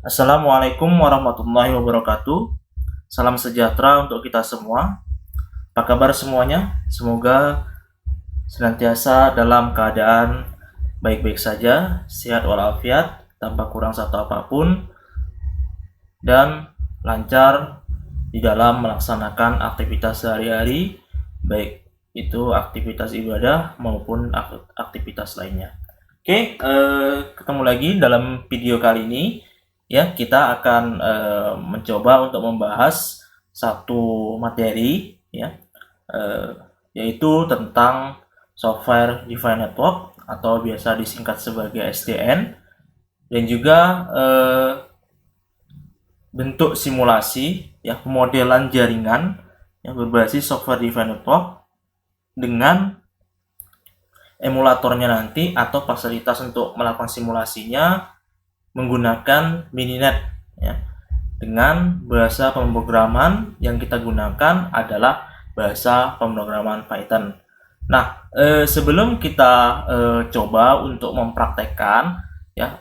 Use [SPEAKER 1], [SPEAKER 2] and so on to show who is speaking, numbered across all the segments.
[SPEAKER 1] Assalamualaikum warahmatullahi wabarakatuh. Salam sejahtera untuk kita semua. Apa kabar semuanya? Semoga senantiasa dalam keadaan baik-baik saja, sehat walafiat, tanpa kurang satu apapun, dan lancar di dalam melaksanakan aktivitas sehari-hari, baik itu aktivitas ibadah maupun aktivitas lainnya. Oke, ketemu lagi dalam video kali ini. Ya, kita akan mencoba untuk membahas satu materi, ya, yaitu tentang Software Defined Network atau biasa disingkat sebagai SDN, dan juga bentuk simulasi, ya, pemodelan jaringan yang berbasis Software Defined Network dengan emulatornya nanti atau fasilitas untuk melakukan simulasinya menggunakan Mininet, ya. Dengan bahasa pemrograman yang kita gunakan adalah bahasa pemrograman Python. Nah, sebelum kita coba untuk mempraktekkan, ya,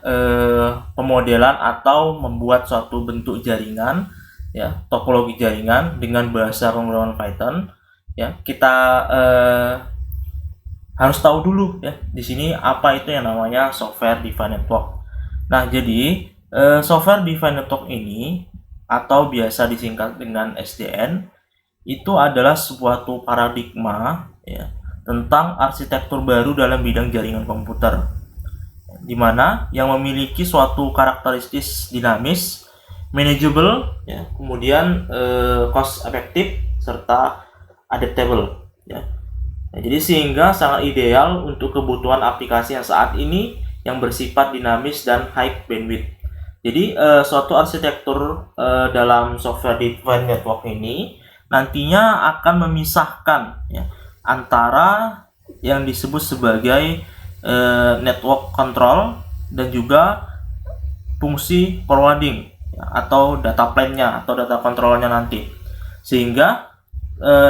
[SPEAKER 1] pemodelan atau membuat suatu bentuk jaringan, ya, topologi jaringan dengan bahasa pemrograman Python, ya, kita harus tahu dulu, ya, di sini apa itu yang namanya Software Defined Network. Nah, jadi Software Defined Network ini atau biasa disingkat dengan SDN itu adalah suatu paradigma, ya, tentang arsitektur baru dalam bidang jaringan komputer, di mana yang memiliki suatu karakteristik dinamis, manageable, ya, kemudian cost effective serta adaptable, ya. Nah, jadi sehingga sangat ideal untuk kebutuhan aplikasi yang saat ini yang bersifat dinamis dan high bandwidth. Jadi suatu arsitektur dalam Software Defined Network ini nantinya akan memisahkan, ya, antara yang disebut sebagai network control dan juga fungsi forwarding, ya, atau data plan-nya atau data control-nya nanti, sehingga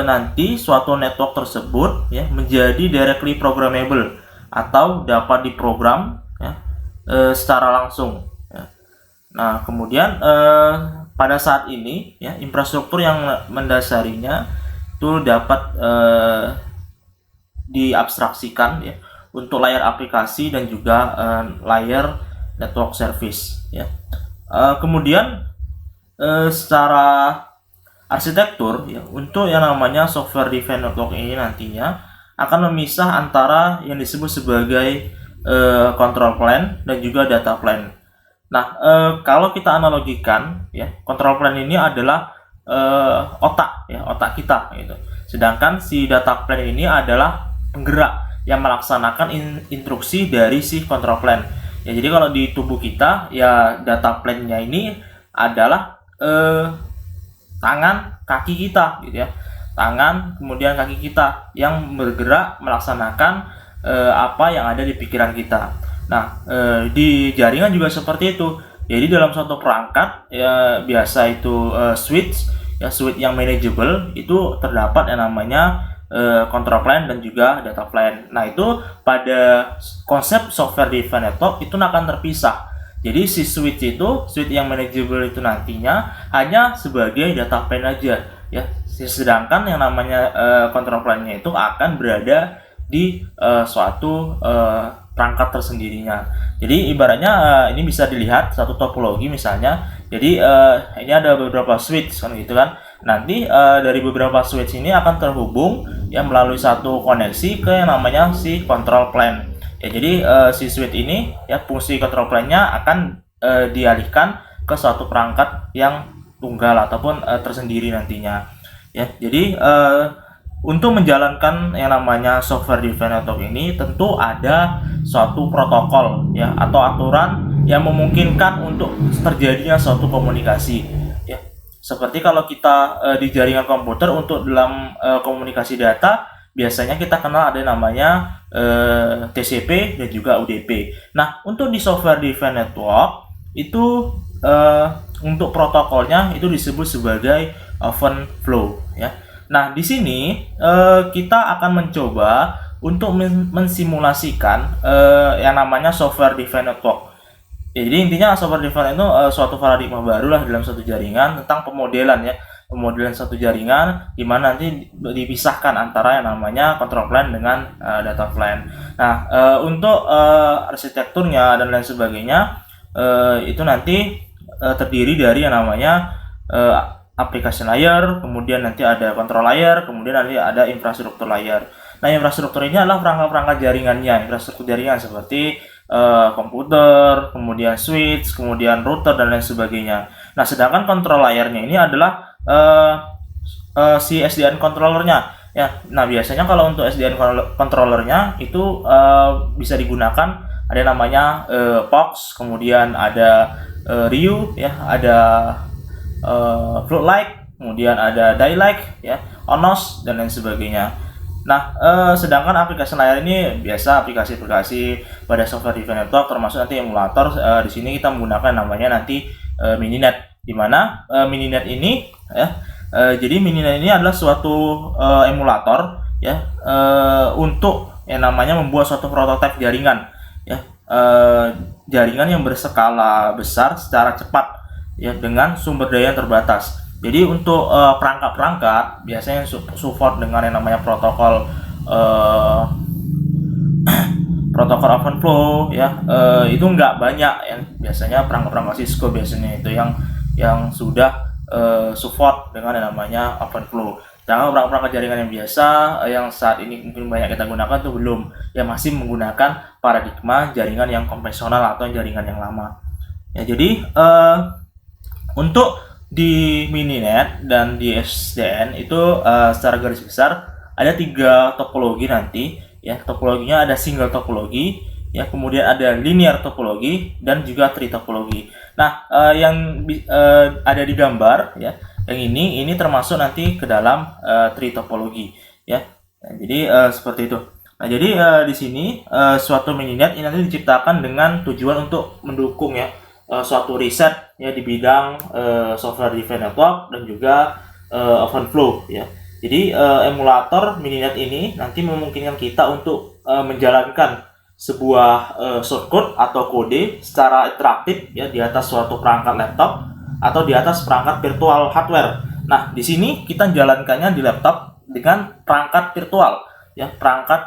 [SPEAKER 1] nanti suatu network tersebut, ya, menjadi directly programmable atau dapat diprogram, ya, secara langsung, ya. Nah, kemudian pada saat ini, ya, infrastruktur yang mendasarinya itu dapat diabstraksikan, ya, untuk layar aplikasi dan juga layar network service, ya. Kemudian secara arsitektur, ya, untuk yang namanya Software Defined Network ini nantinya akan memisah antara yang disebut sebagai control plan dan juga data plan. Nah, kalau kita analogikan, ya, control plan ini adalah otak, ya, otak kita, gitu. Sedangkan si data plan ini adalah penggerak yang melaksanakan instruksi dari si control plan. Ya, jadi kalau di tubuh kita, ya, data plan-nya ini adalah tangan, kaki kita, gitu ya. Tangan, kemudian kaki kita yang bergerak melaksanakan apa yang ada di pikiran kita. Nah, di jaringan juga seperti itu. Jadi dalam suatu perangkat, ya, biasa itu switch, ya, switch yang manageable itu terdapat yang namanya control plan dan juga data plan. Nah, itu pada konsep Software Defined Network itu akan terpisah. Jadi si switch yang manageable itu nantinya hanya sebagai data plan aja, ya. Sedangkan yang namanya control plan-nya itu akan berada di suatu perangkat tersendirinya. Jadi ibaratnya ini bisa dilihat satu topologi misalnya. Jadi ini ada beberapa switch, kan, gitu kan. Nanti dari beberapa switch ini akan terhubung, ya, melalui satu koneksi ke yang namanya si control plan. Ya, jadi si switch ini, ya, fungsi control plan-nya akan dialihkan ke suatu perangkat yang tunggal ataupun tersendiri nantinya. Ya, jadi untuk menjalankan yang namanya Software Defined Network ini tentu ada suatu protokol, ya, atau aturan yang memungkinkan untuk terjadinya suatu komunikasi, ya. Seperti kalau kita di jaringan komputer untuk dalam komunikasi data, biasanya kita kenal ada namanya TCP dan juga UDP. Nah, untuk di Software Defined Network itu untuk protokolnya itu disebut sebagai open flow, ya. Nah, di sini kita akan mencoba untuk mensimulasikan yang namanya Software Defined Network. Ya, jadi intinya software defined itu suatu paradigma baru lah dalam suatu jaringan tentang pemodelan ya, pemodelan suatu jaringan di mana nanti dipisahkan antara yang namanya control plane dengan data plane. Nah, untuk arsitekturnya dan lain sebagainya itu nanti terdiri dari yang namanya application layer, kemudian nanti ada control layer, kemudian nanti ada infrastruktur layer. Nah, infrastruktur ini adalah perangkat-perangkat jaringannya, infrastruktur jaringan seperti komputer, kemudian switch, kemudian router dan lain sebagainya. Nah, sedangkan control layernya ini adalah si SDN controllernya ya. Nah, biasanya kalau untuk SDN controllernya itu bisa digunakan ada namanya POX, kemudian ada RIU ya, ada float-like, kemudian ada die-like ya, ONOS dan lain sebagainya. Nah, sedangkan aplikasi layar ini biasa aplikasi-aplikasi pada software defined network termasuk nanti emulator. Di sini kita menggunakan namanya nanti Mininet, di mana Mininet ini ya, jadi Mininet ini adalah suatu emulator ya, untuk yang namanya membuat suatu prototipe jaringan ya, jaringan yang berskala besar secara cepat ya dengan sumber daya yang terbatas. Jadi untuk perangkat-perangkat biasanya support dengan yang namanya protokol protokol open flow ya, itu nggak banyak ya. Biasanya perangkat-perangkat Cisco biasanya itu yang sudah support dengan yang namanya open flow. Jangan perangkat-perangkat jaringan yang biasa yang saat ini mungkin banyak kita gunakan itu belum, ya masih menggunakan paradigma jaringan yang konvensional atau jaringan yang lama. Ya, jadi untuk di Mininet dan di SDN itu secara garis besar ada 3 topologi nanti ya. Topologinya ada single topologi ya, kemudian ada linear topologi dan juga tree topologi. Nah, yang ada di gambar ya, yang ini termasuk nanti ke dalam tree topologi ya. Nah, jadi seperti itu. Nah, jadi di sini suatu Mininet ini nanti diciptakan dengan tujuan untuk mendukung ya suatu riset ya di bidang software defined network dan juga open flow ya. Jadi emulator Mininet ini nanti memungkinkan kita untuk menjalankan sebuah shortcode atau kode secara interaktif ya di atas suatu perangkat laptop atau di atas perangkat virtual hardware. Nah, di sini kita jalankannya di laptop dengan perangkat virtual ya, perangkat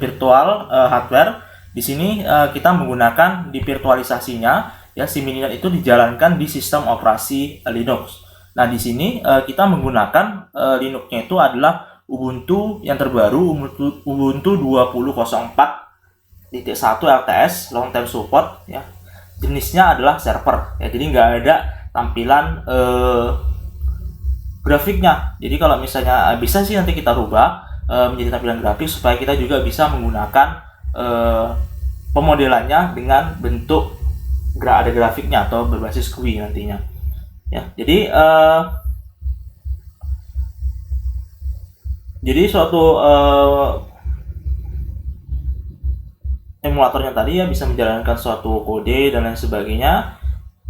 [SPEAKER 1] virtual hardware. Di sini kita menggunakan di virtualisasinya ya, si Mininet itu dijalankan di sistem operasi Linux. Nah, di sini kita menggunakan Linux-nya itu adalah Ubuntu yang terbaru, Ubuntu 20.04.1 LTS long term support ya. Jenisnya adalah server ya, jadi nggak ada tampilan grafiknya. Jadi kalau misalnya bisa sih nanti kita rubah menjadi tampilan grafik supaya kita juga bisa menggunakan pemodelannya dengan bentuk ada grafiknya atau berbasis GUI nantinya ya. Jadi suatu emulatornya tadi ya bisa menjalankan suatu kode dan lain sebagainya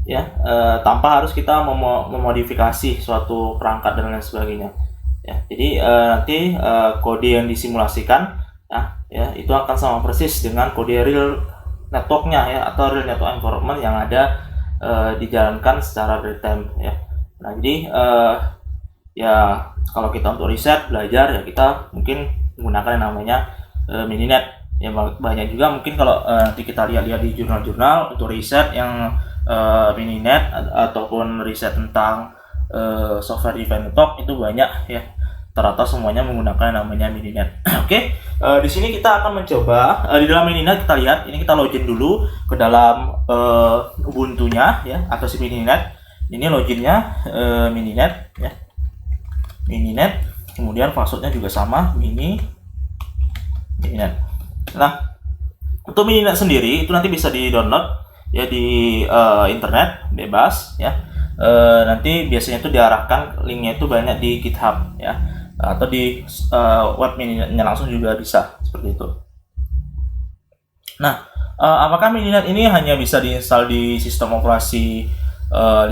[SPEAKER 1] ya, tanpa harus kita memodifikasi suatu perangkat dan lain sebagainya ya. Jadi nanti kode yang disimulasikan ya itu akan sama persis dengan kode real networknya ya, atau real network environment yang ada dijalankan secara real time ya. Nah, jadi ya kalau kita untuk riset belajar ya kita mungkin menggunakan yang namanya Mininet ya. Banyak juga mungkin kalau nanti kita lihat-lihat di jurnal-jurnal untuk riset yang Mininet ataupun riset tentang software defined network itu banyak ya, rata-rata semuanya menggunakan namanya Mininet. Oke, di sini kita akan mencoba di dalam Mininet. Kita lihat ini, kita login dulu ke dalam Ubuntu-nya ya, atau si Mininet. Ini loginnya Mininet ya, Mininet. Kemudian passwordnya juga sama, Mininet. Nah, untuk Mininet sendiri itu nanti bisa di-download ya di internet bebas ya. Nanti biasanya itu diarahkan linknya itu banyak di GitHub ya, atau di web Mininetnya langsung juga bisa seperti itu. Nah, apakah Mininet ini hanya bisa diinstal di sistem operasi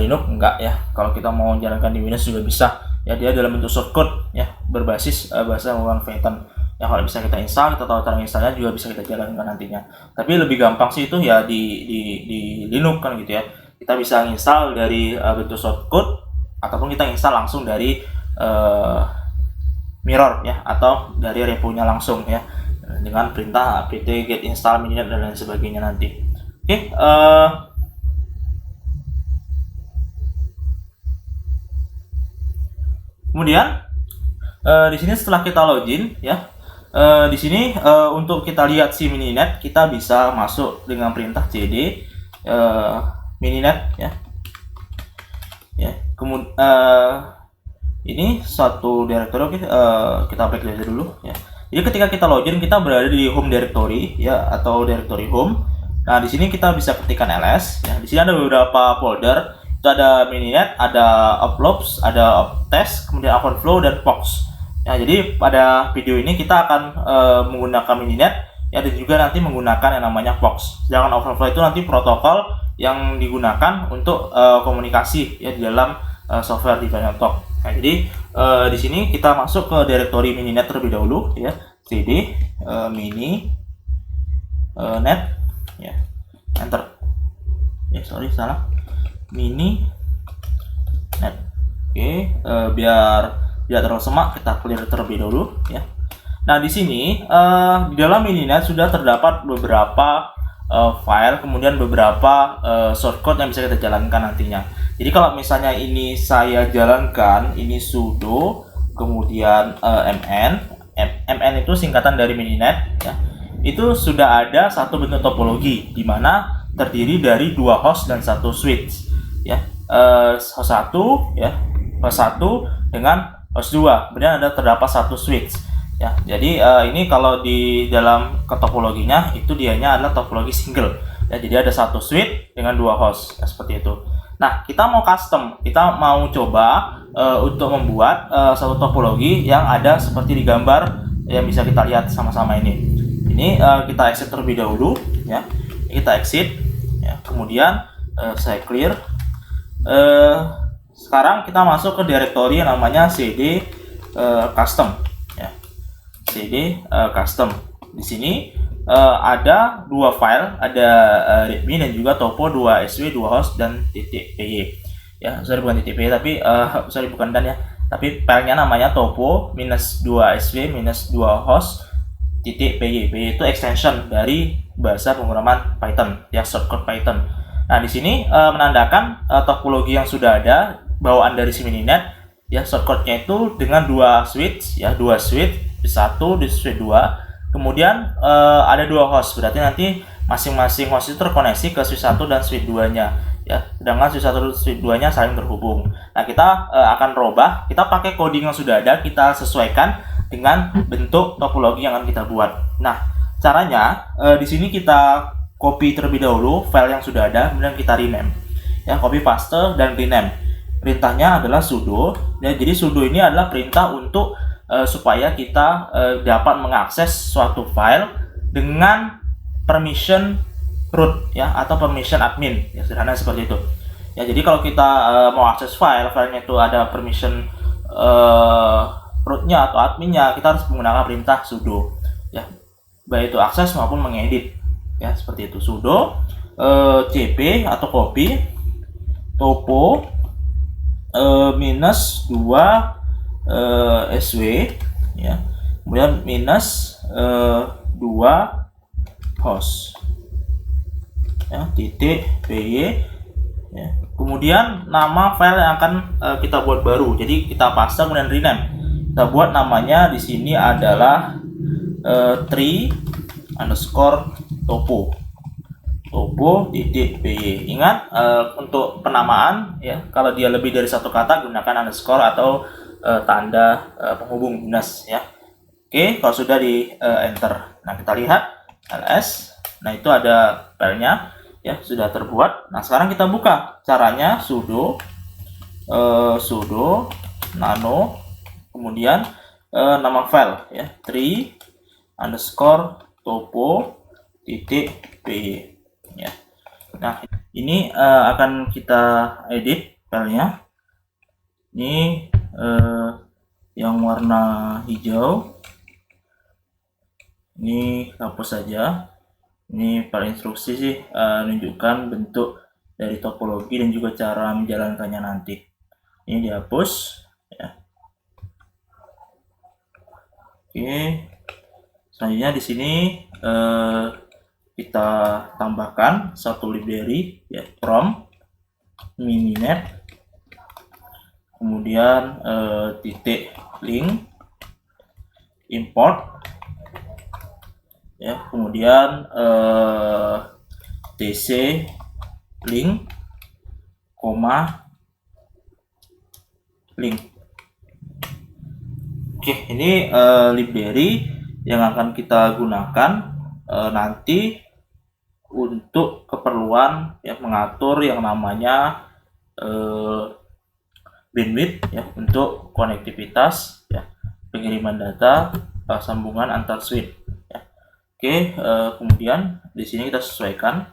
[SPEAKER 1] Linux? Enggak ya. Kalau kita mau jalankan di Windows juga bisa ya. Dia dalam bentuk shortcode ya, berbasis bahasa menggunakan Python Ya kalau bisa kita install, kita tahu cara installnya juga bisa kita jalankan nantinya. Tapi lebih gampang sih itu ya di Linux kan gitu ya. Kita bisa install dari bentuk shortcode ataupun kita install langsung dari mirror ya, atau dari repo-nya langsung ya, dengan perintah apt get install mininet dan lain sebagainya nanti. Oke, kemudian di sini setelah kita login ya, di sini untuk kita lihat si mininet, kita bisa masuk dengan perintah cd mininet ya. Kemudian ini suatu directory. Oke, kita back aja dulu ya. Jadi ketika kita login, kita berada di home directory ya, atau directory home. Nah, di sini kita bisa ketikkan ls ya. Di sini ada beberapa folder. Itu ada mininet, ada oplobs, ada optest, kemudian overflow dan pox. Ya, jadi pada video ini kita akan menggunakan mininet ya, dan juga nanti menggunakan yang namanya pox. Sedangkan overflow itu nanti protokol yang digunakan untuk komunikasi ya di dalam software defined network. Nah, jadi di sini kita masuk ke directory mininet terlebih dahulu ya, cd mini net ya, enter. Ya, sorry salah, mini net. Oke, biar tidak terlalu semak, kita clear terlebih dahulu ya. Nah, di sini di dalam mininet sudah terdapat beberapa file, kemudian beberapa shortcode yang bisa kita jalankan nantinya. Jadi kalau misalnya ini saya jalankan, ini sudo, kemudian mn itu singkatan dari mininet ya. Itu sudah ada satu bentuk topologi di mana terdiri dari dua host dan satu switch ya. Host 1 ya, host 1 dengan host 2. Kemudian ada terdapat satu switch ya. Jadi ini kalau di dalam topologinya itu dianya adalah topologi single ya. Jadi ada satu switch dengan dua host ya, seperti itu. Nah, kita mau custom, kita mau coba untuk membuat satu topologi yang ada seperti di gambar yang bisa kita lihat sama-sama ini. Ini kita exit terlebih dahulu ya. Kita exit ya. Kemudian saya clear. Sekarang kita masuk ke directory yang namanya cd custom ya. cd custom. Di sini ada dua file, ada readme dan juga topo 2sw, 2 host dan .py ya. Sorry, bukan .py tapi sorry, bukan dan ya, tapi filenya namanya topo -2sw -2 host .py. Py itu extension dari bahasa pemrograman Python ya, shortcode Python. Nah, di sini menandakan topologi yang sudah ada bawaan dari si mininet ya. Shortcode-nya itu dengan dua switch ya, dua switch, satu di switch 2. Kemudian ada dua host, berarti nanti masing-masing host itu terkoneksi ke switch 1 dan switch 2-nya ya. Sedangkan switch 1 dan switch 2-nya saling terhubung. Nah, kita akan robah, kita pakai coding yang sudah ada, kita sesuaikan dengan bentuk topologi yang akan kita buat. Nah, caranya di sini kita copy terlebih dahulu file yang sudah ada, kemudian kita rename ya, copy paste dan rename. Perintahnya adalah sudo ya. Jadi sudo ini adalah perintah untuk supaya kita dapat mengakses suatu file dengan permission root ya, atau permission admin ya, sederhana seperti itu ya. Jadi kalau kita mau akses filenya itu ada permission rootnya atau adminnya, kita harus menggunakan perintah sudo ya, baik itu akses maupun mengedit ya, seperti itu. Sudo cp atau copy topo -2 sw ya, kemudian -2 host ya, .py ya. Kemudian nama file yang akan kita buat baru, jadi kita paste kemudian rename. Kita buat namanya di sini adalah tree_topo .py. Ingat untuk penamaan ya, kalau dia lebih dari satu kata gunakan underscore atau tanda penghubung minus ya. Oke, kalau sudah di enter. Nah, kita lihat ls. Nah, itu ada filenya ya, sudah terbuat. Nah, sekarang kita buka. Caranya sudo sudo nano kemudian nama file ya, tree_topo.py ya. Nah, ini akan kita edit filenya. Ini yang warna hijau Ini hapus saja. Ini pada instruksi sih menunjukkan bentuk dari topologi dan juga cara menjalankannya nanti. Ini dihapus ya. Oke, selanjutnya di sini kita tambahkan satu library ya, from mininet, kemudian titik link import ya, kemudian tc link koma link. Oke, ini library yang akan kita gunakan nanti untuk keperluan ya mengatur yang namanya bandwidth ya, untuk konektivitas ya, pengiriman data, sambungan antar switch ya. Oke, kemudian di sini kita sesuaikan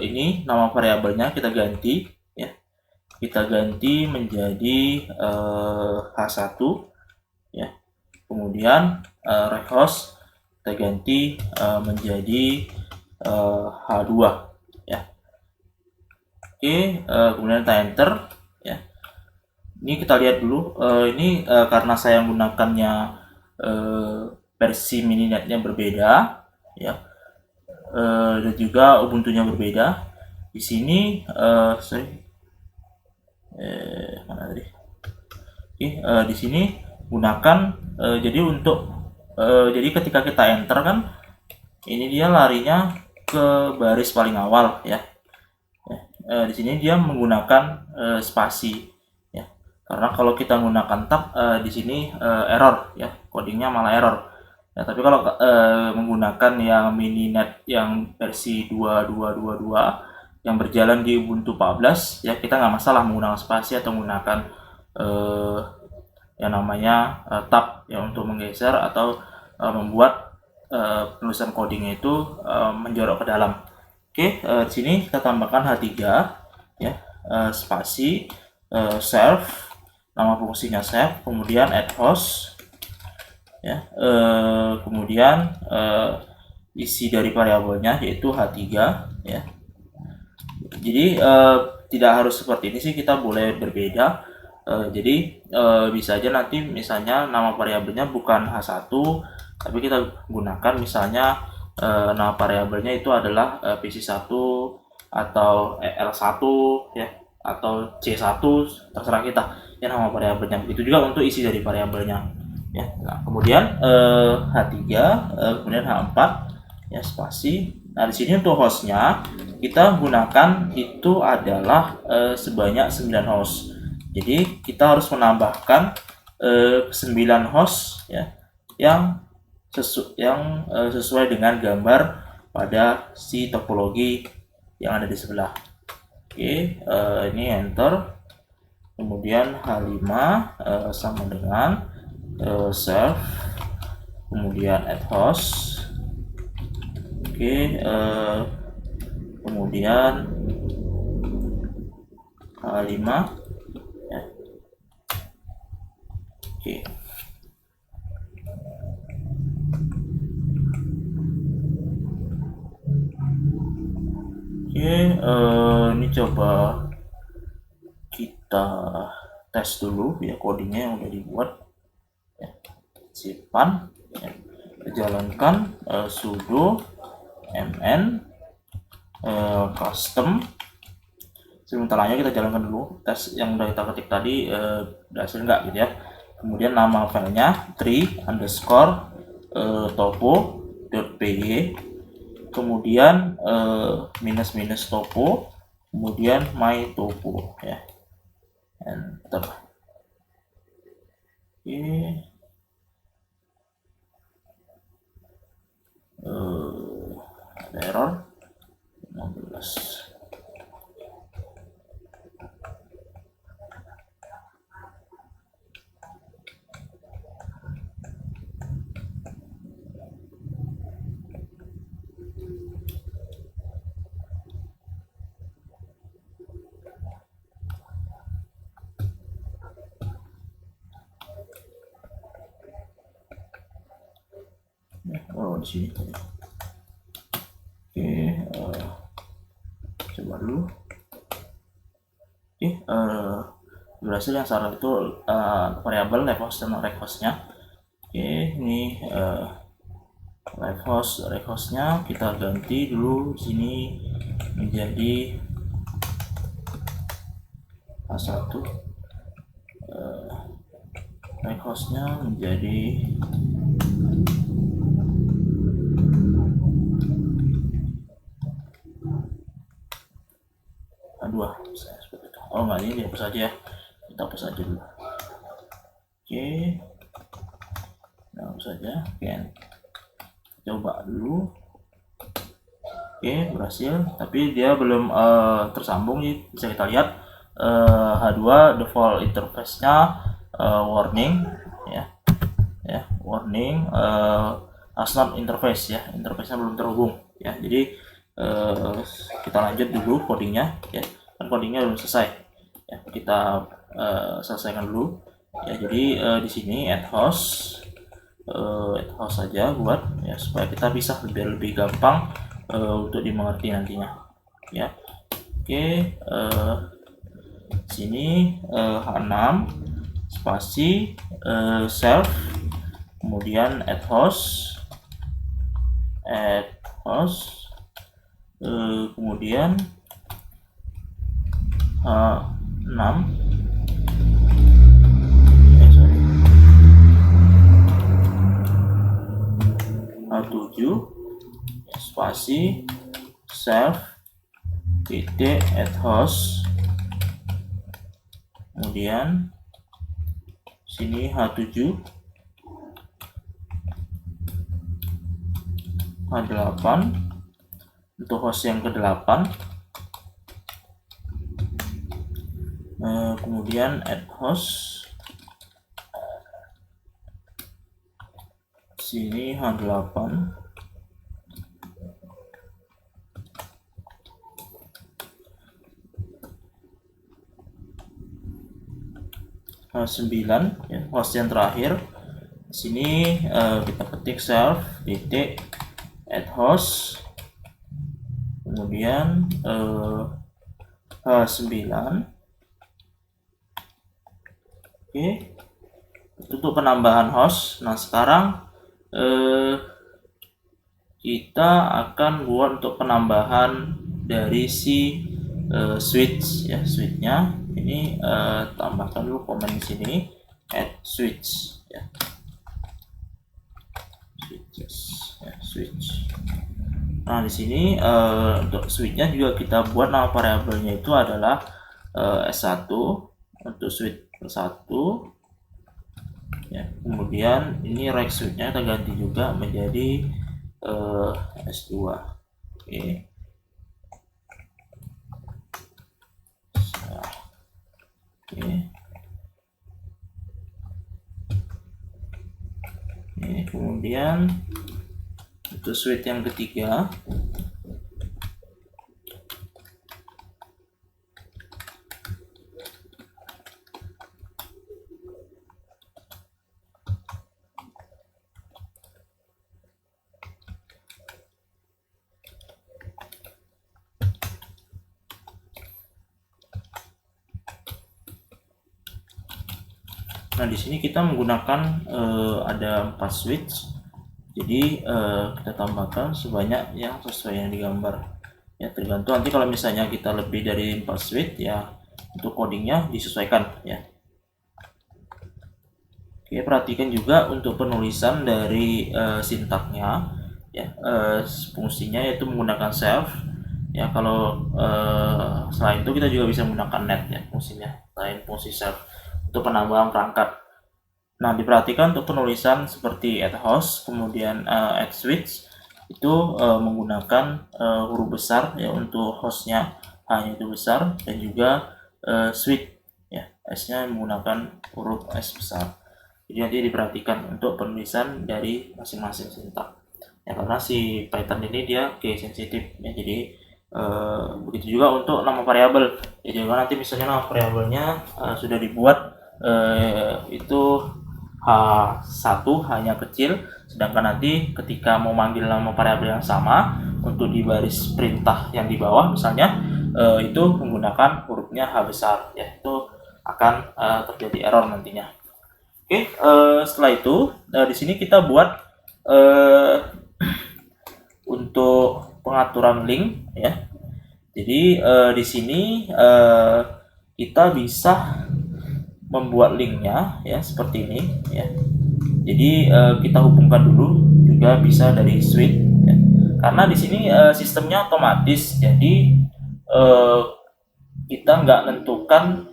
[SPEAKER 1] ini nama variabelnya kita ganti ya, kita ganti menjadi H1 ya, kemudian req host kita ganti menjadi H2 ya. Oke, kemudian kita enter ya. Ini kita lihat dulu, ini karena saya menggunakannya versi mininetnya berbeda ya, dan juga Ubuntu-nya berbeda. Di sini mana tadi? Oke, di sini gunakan jadi untuk jadi ketika kita enter kan ini dia larinya ke baris paling awal ya. Di sini dia menggunakan spasi ya. Karena kalau kita menggunakan tab di sini error ya, codingnya malah error. Ya, tapi kalau menggunakan yang mininet yang versi 2222 yang berjalan di Ubuntu 14 ya, kita nggak masalah menggunakan spasi atau menggunakan yang namanya tab ya untuk menggeser atau membuat penulisan codingnya itu menjorok ke dalam. Oke, di sini kita tambahkan H3 ya, spasi serve, nama fungsinya serve, kemudian add host ya, kemudian isi dari variabelnya yaitu H3 ya. Jadi tidak harus seperti ini sih, kita boleh berbeda. Jadi bisa aja nanti misalnya nama variabelnya bukan H1 tapi kita gunakan misalnya nama variabelnya itu adalah PC1 atau L1 ya, atau C1, terserah kita ya nama variabelnya. Begitu juga untuk isi dari variabelnya ya. Nah, kemudian H3 kemudian H4 ya, spasi. Nah, di sini untuk hostnya kita gunakan itu adalah sebanyak 9 host. Jadi kita harus menambahkan 9 host ya yang sesuai dengan gambar pada si topologi yang ada di sebelah. Oke, ini enter. Kemudian H5 sama dengan serve, kemudian add host. Oke, kemudian H5 ya. Oke. Ini coba kita tes dulu ya codingnya yang udah dibuat ya. Simpan ya. Jalankan sudo mn custom. Sebentarnya kita jalankan dulu tes yang udah kita ketik tadi berhasil nggak gitu ya. Kemudian nama filenya tree_topo.py, kemudian minus topo, kemudian my topo ya, enter. Oke, ada error 15. di sini tadi. Oke, coba dulu. Oke, berhasil yang salah itu variabel live host dan rect hostnya. Oke, ini live hostnya kita ganti dulu sini menjadi A1. Live hostnya menjadi A2. Seperti itu. Oh enggak, ini dihapus aja ya, kita hapus aja dulu. Oke, nah hapus saja. Oke, coba dulu. Oke, berhasil, tapi dia belum tersambung nih. Bisa kita lihat H2 default interface-nya warning ya, warning as not interface ya, interface-nya belum terhubung ya. Jadi kita lanjut dulu codingnya ya, kan codingnya belum selesai ya, kita selesaikan dulu ya. Jadi di sini add host saja buat ya, supaya kita bisa lebih gampang untuk dimengerti nantinya ya. Oke, sini H6 spasi self, kemudian add host, kemudian H6 H7 spasi self titik add host, kemudian sini H7 H8 untuk host yang ke-8, kemudian add host sini H8 H9 ya, host yang terakhir. Sini kita ketik self titik add host, kemudian H9. Oke, untuk penambahan host. Nah sekarang kita akan buat untuk penambahan dari si switch ya, switchnya ini tambahkan dulu komen di sini add switch ya, switch. Nah di sini untuk switchnya juga kita buat nama variabelnya itu adalah S1 untuk switch ke-1 ya. Kemudian ini rect switchnya kita ganti juga menjadi S2. Oke. Kemudian untuk switch yang ketiga nah di sini kita menggunakan ada 4 switch, jadi kita tambahkan sebanyak yang sesuai yang digambar ya, tergantung nanti kalau misalnya kita lebih dari 4 switch ya, untuk codingnya disesuaikan ya. Oke, perhatikan juga untuk penulisan dari sintaknya ya, fungsinya yaitu menggunakan self ya. Kalau selain itu kita juga bisa menggunakan net ya fungsinya, selain fungsi self untuk penambahan perangkat. Nah diperhatikan untuk penulisan seperti add host kemudian add switch itu menggunakan huruf besar ya, untuk hostnya hanya itu besar, dan juga switch ya, S-nya menggunakan huruf S besar. Jadi nanti diperhatikan untuk penulisan dari masing-masing sintak ya, karena si Python ini dia case sensitif ya. Jadi begitu juga untuk nama variabel ya, juga nanti misalnya nama variabelnya sudah dibuat itu H1 hanya kecil, sedangkan nanti ketika mau manggil nama variabel yang sama untuk di baris perintah yang di bawah misalnya itu menggunakan hurufnya H besar, ya itu akan terjadi error nantinya. Oke, setelah itu di sini kita buat untuk pengaturan link ya. Jadi di sini kita bisa membuat linknya ya seperti ini ya. Jadi kita hubungkan dulu juga bisa dari switch ya. Karena di sini sistemnya otomatis, jadi kita nggak nentukan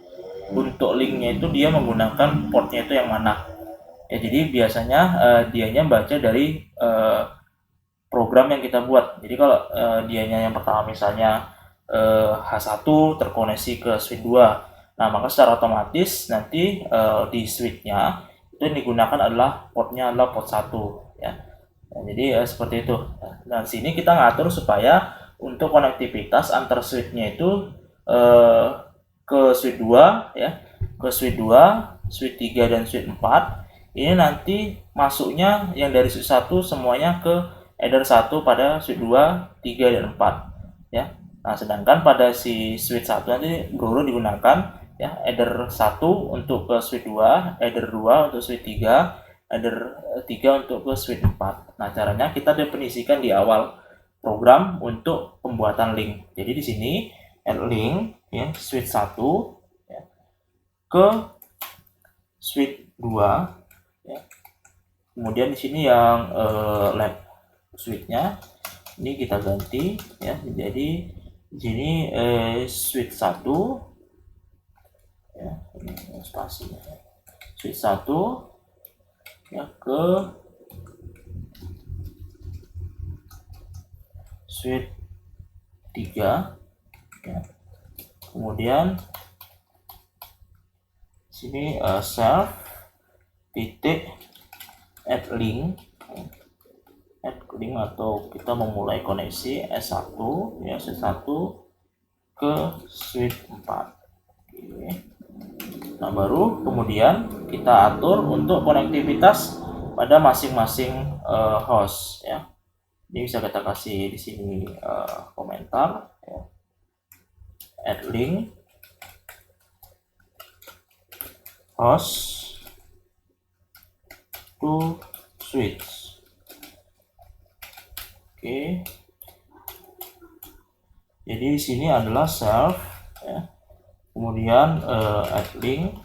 [SPEAKER 1] untuk linknya itu dia menggunakan portnya itu yang mana ya. Jadi biasanya dianya baca dari program yang kita buat. Jadi kalau dianya yang pertama misalnya H1 terkoneksi ke switch 2, nah maka secara otomatis nanti di switchnya itu yang digunakan adalah portnya adalah port 1 ya. Nah, jadi seperti itu. Nah sini kita ngatur supaya untuk konektivitas antar switchnya itu ke switch 2 ya, ke switch 2, switch 3 dan switch 4 ini nanti masuknya yang dari switch 1 semuanya ke header 1 pada switch 2, 3 dan 4 ya. Nah, sedangkan pada si switch 1 nanti dulu digunakan ya header 1 untuk ke switch 2, header 2 untuk switch 3, header 3 untuk ke switch 4. Nah, caranya kita definisikan di awal program untuk pembuatan link. Jadi di sini add link ya switch 1 ya, ke switch 2 ya. Kemudian di sini yang lab switchnya ini kita ganti ya menjadi di sini switch 1 ya, ini spasinya switch 1 ya ke switch 3 ya. Kemudian sini self titik add link atau kita memulai koneksi S1 ya S1 ke switch 4. Oke. Nah baru kemudian kita atur untuk konektivitas pada masing-masing host ya. Ini bisa kita kasih di sini komentar ya. Add link host to switch. Oke. Jadi di sini adalah self ya. Kemudian add link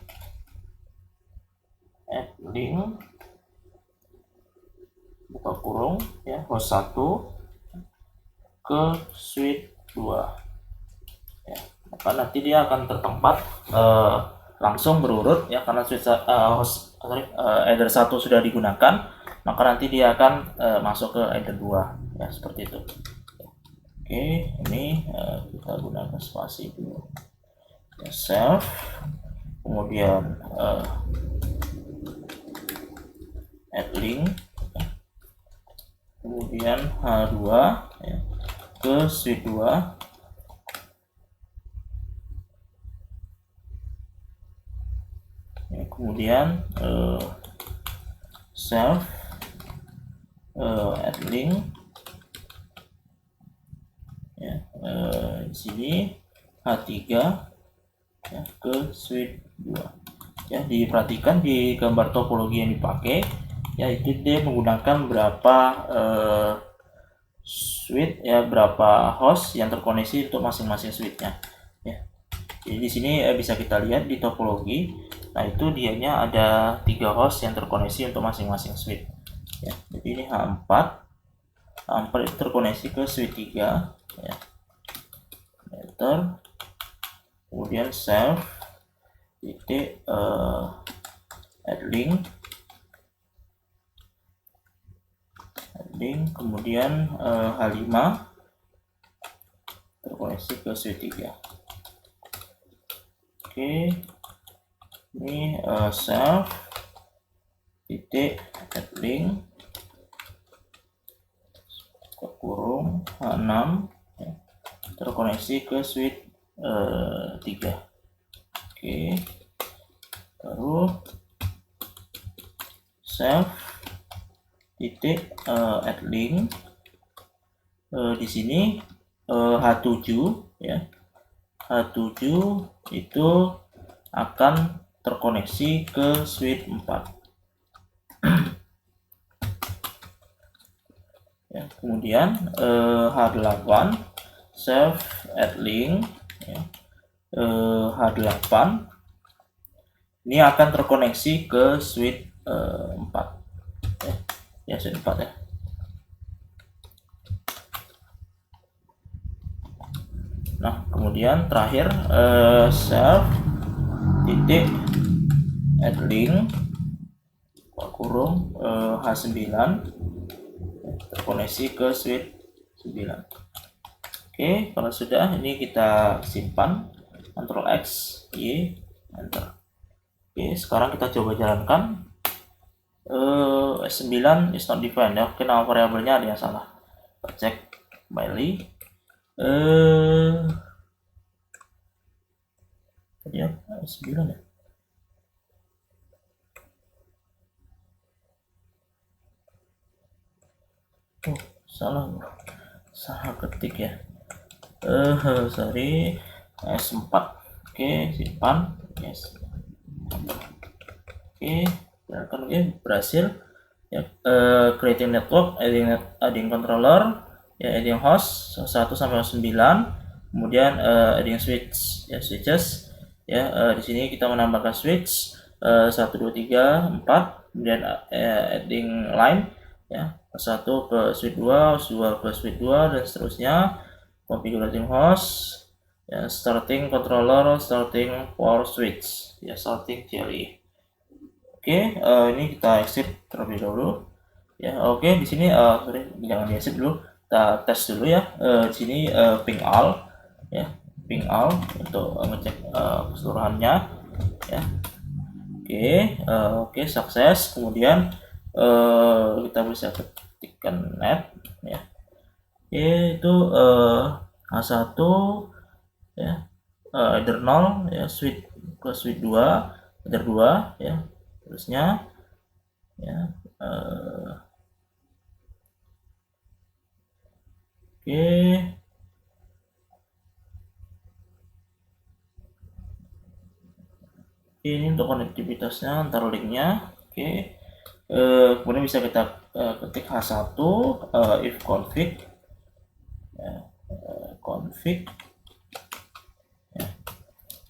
[SPEAKER 1] buka kurung ya host 1 ke switch 2 ya. Maka nanti dia akan tertempat langsung berurut ya, karena switch header 1 sudah digunakan, maka nanti dia akan masuk ke header 2 ya seperti itu. Oke, ini kita gunakan spasi dulu ya, self kemudian add link ya. Kemudian H2 ya, ke switch 2 ya, kemudian self add link ya, di sini H3 ya, ke switch 2 ya. Diperhatikan di gambar topologi yang dipakai ya, itu dia menggunakan berapa switch ya, berapa host yang terkoneksi untuk masing-masing switchnya ya. Jadi di sini bisa kita lihat di topologi, nah itu dianya ada 3 host yang terkoneksi untuk masing-masing switch ya. Jadi ini H4 itu terkoneksi ke switch 3 ya. Enter, kemudian self titik add link, kemudian H5 terkoneksi ke switch 3. Oke, ini self titik add link ke kurung H6 ya, terkoneksi ke switch 3. Oke, baru self titik add link. Di sini H7 ya, H7 itu akan terkoneksi ke switch 4 ya. Kemudian H8 self add link ya, H8 ini akan terkoneksi ke switch 4 ya, switch 4 ya. Nah, kemudian terakhir self titik add link kurung H9 terkoneksi ke switch 9. Oke, kalau sudah ini kita simpan, Ctrl X, Y, enter. Oke, sekarang kita coba jalankan. S9 is not defined ya. Oke, nama variabelnya ada yang salah. Kita cek kembali. Tadi ya, S9 ya. Oh, salah ketik ya. Sorry, S4. Oke, simpan. Yes. Oke, jalankan. Oke, berhasil ya. Creating network, adding controller ya, adding host 1 sampai 9, kemudian adding switch ya, switches ya. Di sini kita menambahkan switch 1 2 3 4, kemudian adding line ya, 1 ke switch 2, 2 ke switch 2 dan seterusnya. Configuring host ya, starting controller, starting power switch ya, starting theory. Oke, ini kita exit terlebih dahulu ya. Oke, di sini jangan di exit dulu, kita tes dulu ya. Di sini ping all ya, ping all untuk ngecek keseluruhannya ya. Oke, sukses. Kemudian kita bisa ketikkan net ya. Oke, itu H1 ya, header 0 ya, switch ke switch 2, header 2 ya, terusnya ya. Ini untuk konektivitasnya antar linknya. Kemudian bisa kita ketik H1 if config ya, config ya.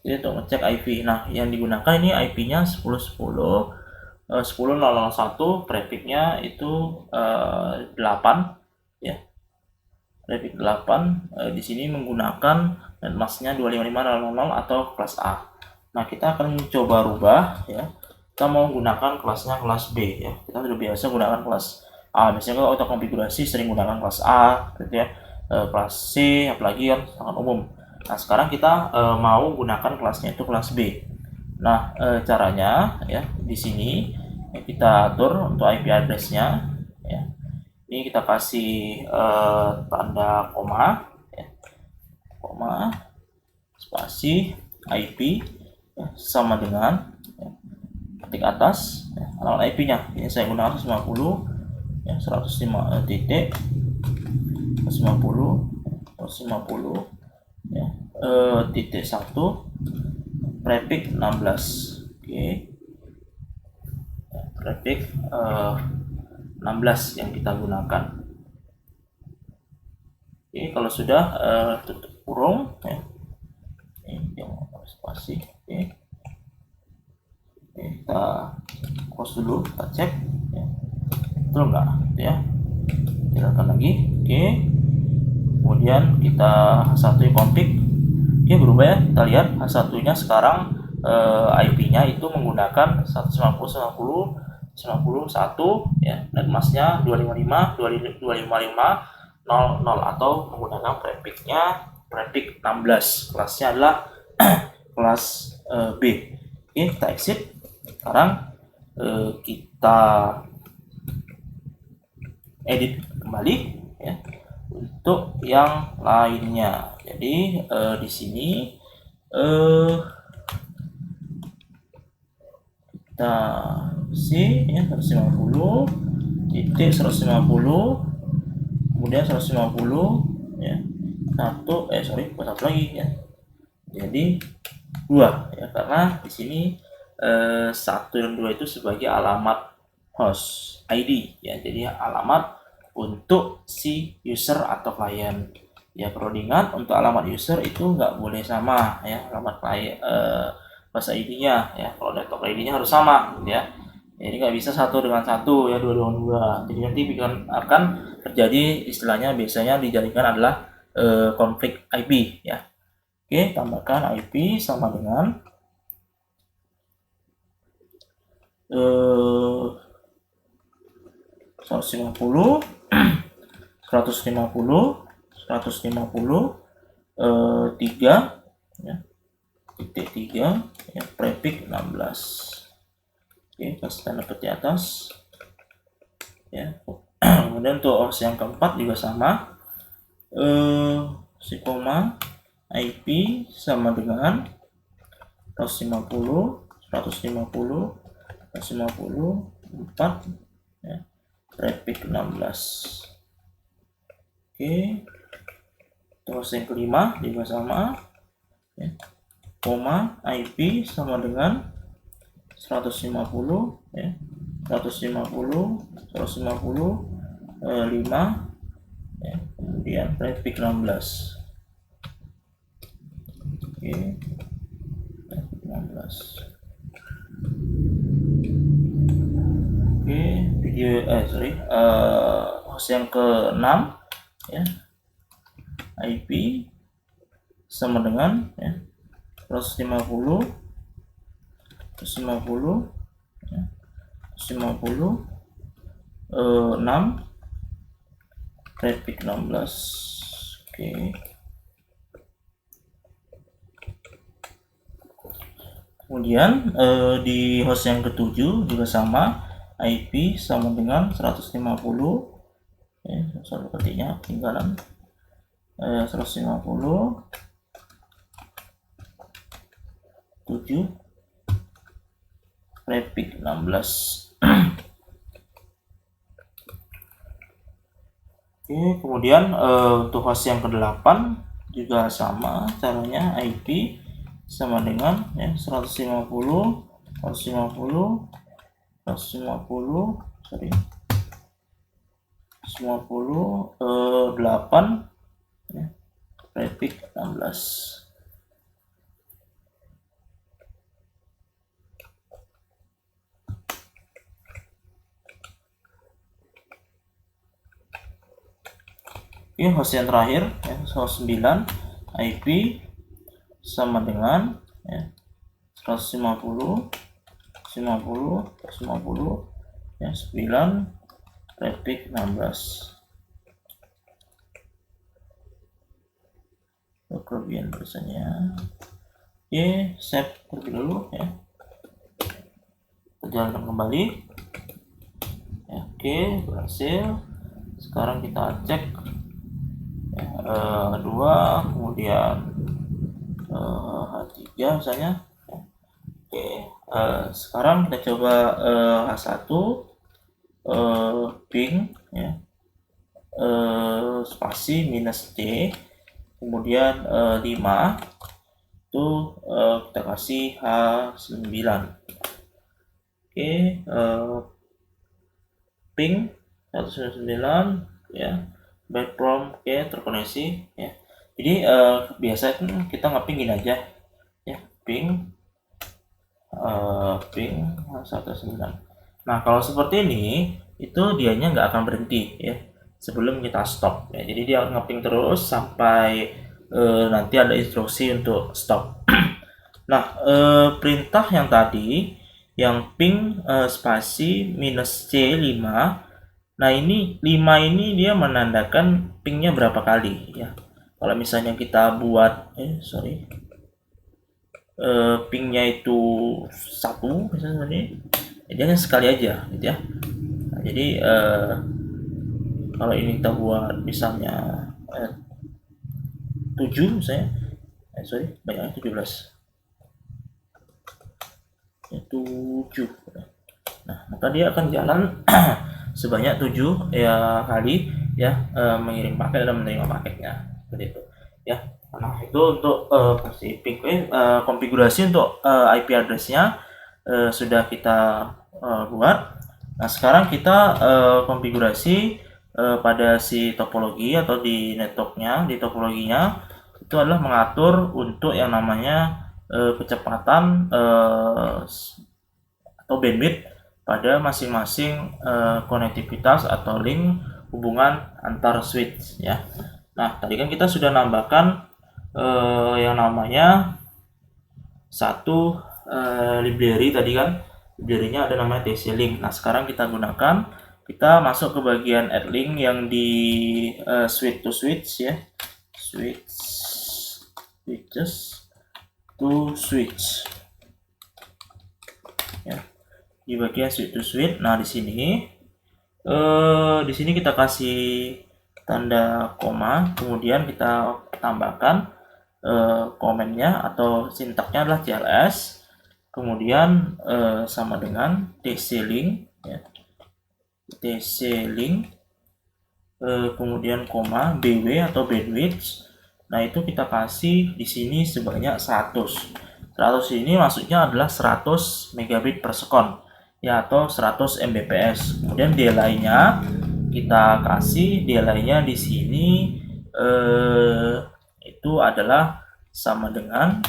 [SPEAKER 1] Jadi untuk ngecek IP. Nah, yang digunakan ini IP-nya 10.10.10.001, prefixnya itu 8 ya. Prefix 8 di sini menggunakan netmasknya 255.000 atau kelas A. Nah, kita akan mencoba rubah ya. Kita mau gunakan kelasnya kelas B ya. Kita sudah biasa gunakan kelas A. Biasanya kalau auto konfigurasi sering gunakan kelas A gitu ya. Kelas C apalagi kan sangat umum. Nah, sekarang kita mau gunakan kelasnya itu kelas B. Nah, caranya ya di sini ya, kita atur untuk IP address-nya ya. Ini kita kasih tanda koma ya. Koma spasi IP ya, sama dengan ya, ketik atas ya, alamat IP-nya. Ini saya gunakan 150 ya, 105 titik 150 ya, titik 1 prefix 16. Oke. Ya, prefix 16 yang kita gunakan. Oke, kalau sudah tutup kurung ya. Ini yang spasi. Oke. Kita close dulu, kita cek ya. Betul enggak ya. Jalankan lagi. Oke. Kemudian kita H1 config. Oke, berubah ya. Kita lihat H1-nya sekarang IP-nya itu menggunakan 190.90.91 ya, dan masknya 255.255.00 atau menggunakan prefixnya prefix 16. Kelasnya adalah kelas B. Oke, kita exit. Sekarang kita edit kembali ya untuk yang lainnya. Jadi di sini kita C ya 150 titik 150, kemudian 150 ya satu bukan satu lagi ya, jadi 2 ya, karena di sini 1 dan 2 itu sebagai alamat host ID ya, jadi alamat untuk si user atau klien ya. Perlu diingat, untuk alamat user itu nggak boleh sama ya, alamat klien host ID-nya ya. Kalau laptop ID-nya harus sama ya, jadi nggak bisa 1 dengan 1 ya, 2 dengan 2. Jadi nanti akan terjadi istilahnya, biasanya dijadikan adalah konflik IP ya. Oke, tambahkan IP sama dengan 150 150 3 ya, titik 3 ya, prefix 16. Oke, kasih tanda petik atas ya. Kemudian untuk host yang keempat juga sama, si koma IP sama dengan 150 150 150 4 ya, prefix 16. Oke, terus yang kelima juga sama ya, koma IP sama dengan 150 ya, 150 5 ya, kemudian prefix 16. Oke, prefix 16. Oke, host yang ke-6 ya, IP sama dengan ya 150 ya, 150 6 prefix 16. Oke. Kemudian di host yang ke-7 juga sama, IP sama dengan 150 ya, satu ketiknya tinggalan 150 7 prefix 16. Oke, kemudian untuk host yang ke-8 juga sama caranya, IP sama dengan ya 150 8 ya, prefix 16. Oke, host yang terakhir ya, host 9 IP sama dengan ya 150 ya 9 prefix 16. Kelebihan biasanya. Oke, save terlebih dulu ya, kita jalankan kembali ya. Oke, berhasil. Sekarang kita cek ya, 2 kemudian H3 misalnya. Oke, sekarang kita coba H1 ping ya, spasi minus C, kemudian 5 itu kita kasih H9. Oke, ping 199 ya, by prompt terkoneksi ya. Jadi biasa kita ngeping gini aja ya, ping 199. Nah, kalau seperti ini itu dianya nggak akan berhenti ya sebelum kita stop ya. Jadi dia ngeping terus sampai nanti ada instruksi untuk stop. Nah, perintah yang tadi yang ping spasi minus C5. Nah, ini 5 ini dia menandakan pingnya berapa kali ya. Kalau misalnya kita buat pingnya itu 1 misalnya, jangan sekali aja gitu ya. Nah, jadi kalau ini kita buat misalnya 7 misalnya, banyaknya 17 ya, 7 Nah, maka dia akan jalan sebanyak 7 ya kali ya, mengirim paket dan menerima paketnya seperti itu ya. Nah, itu untuk konfigurasi untuk IP address-nya sudah kita buat. Nah, sekarang kita konfigurasi pada si topologi atau di networknya, di topologinya itu adalah mengatur untuk yang namanya kecepatan atau bandwidth pada masing-masing konektivitas atau link hubungan antar switch ya. Nah, tadi kan kita sudah nambahkan yang namanya satu library tadi kan, library-nya ada namanya TC-Link. Nah, sekarang kita gunakan, kita masuk ke bagian add link yang di switch to switch ya, switches to switch ya, di bagian switch to switch. Nah, di sini kita kasih tanda koma, kemudian kita tambahkan komennya atau sintaknya adalah CLS, kemudian sama dengan TC-Link ya, TC-Link kemudian koma BW atau bandwidth. Nah, itu kita kasih di sini sebanyak 100. 100 ini maksudnya adalah 100 megabit per second ya, atau 100 Mbps. Kemudian delay-nya kita kasih, delay-nya di sini itu adalah sama dengan,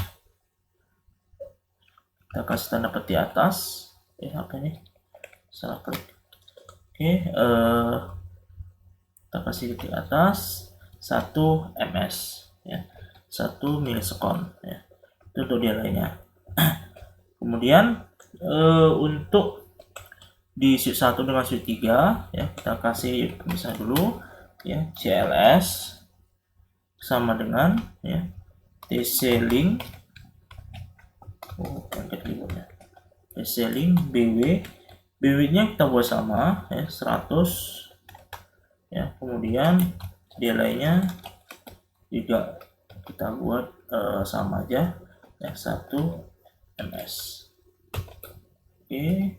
[SPEAKER 1] kita kasih tanda petik atas apa ini, salah klik. Oke, kita kasih petik atas 1 ms ya, 1 milisekon ya, itu untuk delay-nya. Kemudian untuk di switch 1 dengan switch 3 ya, kita kasih pemisah dulu ya, CLS sama dengan ya TC-Link TC-Link BW nya kita buat sama ya, 100 ya, kemudian delay-nya juga kita buat sama aja ya, 1 ms. Oke,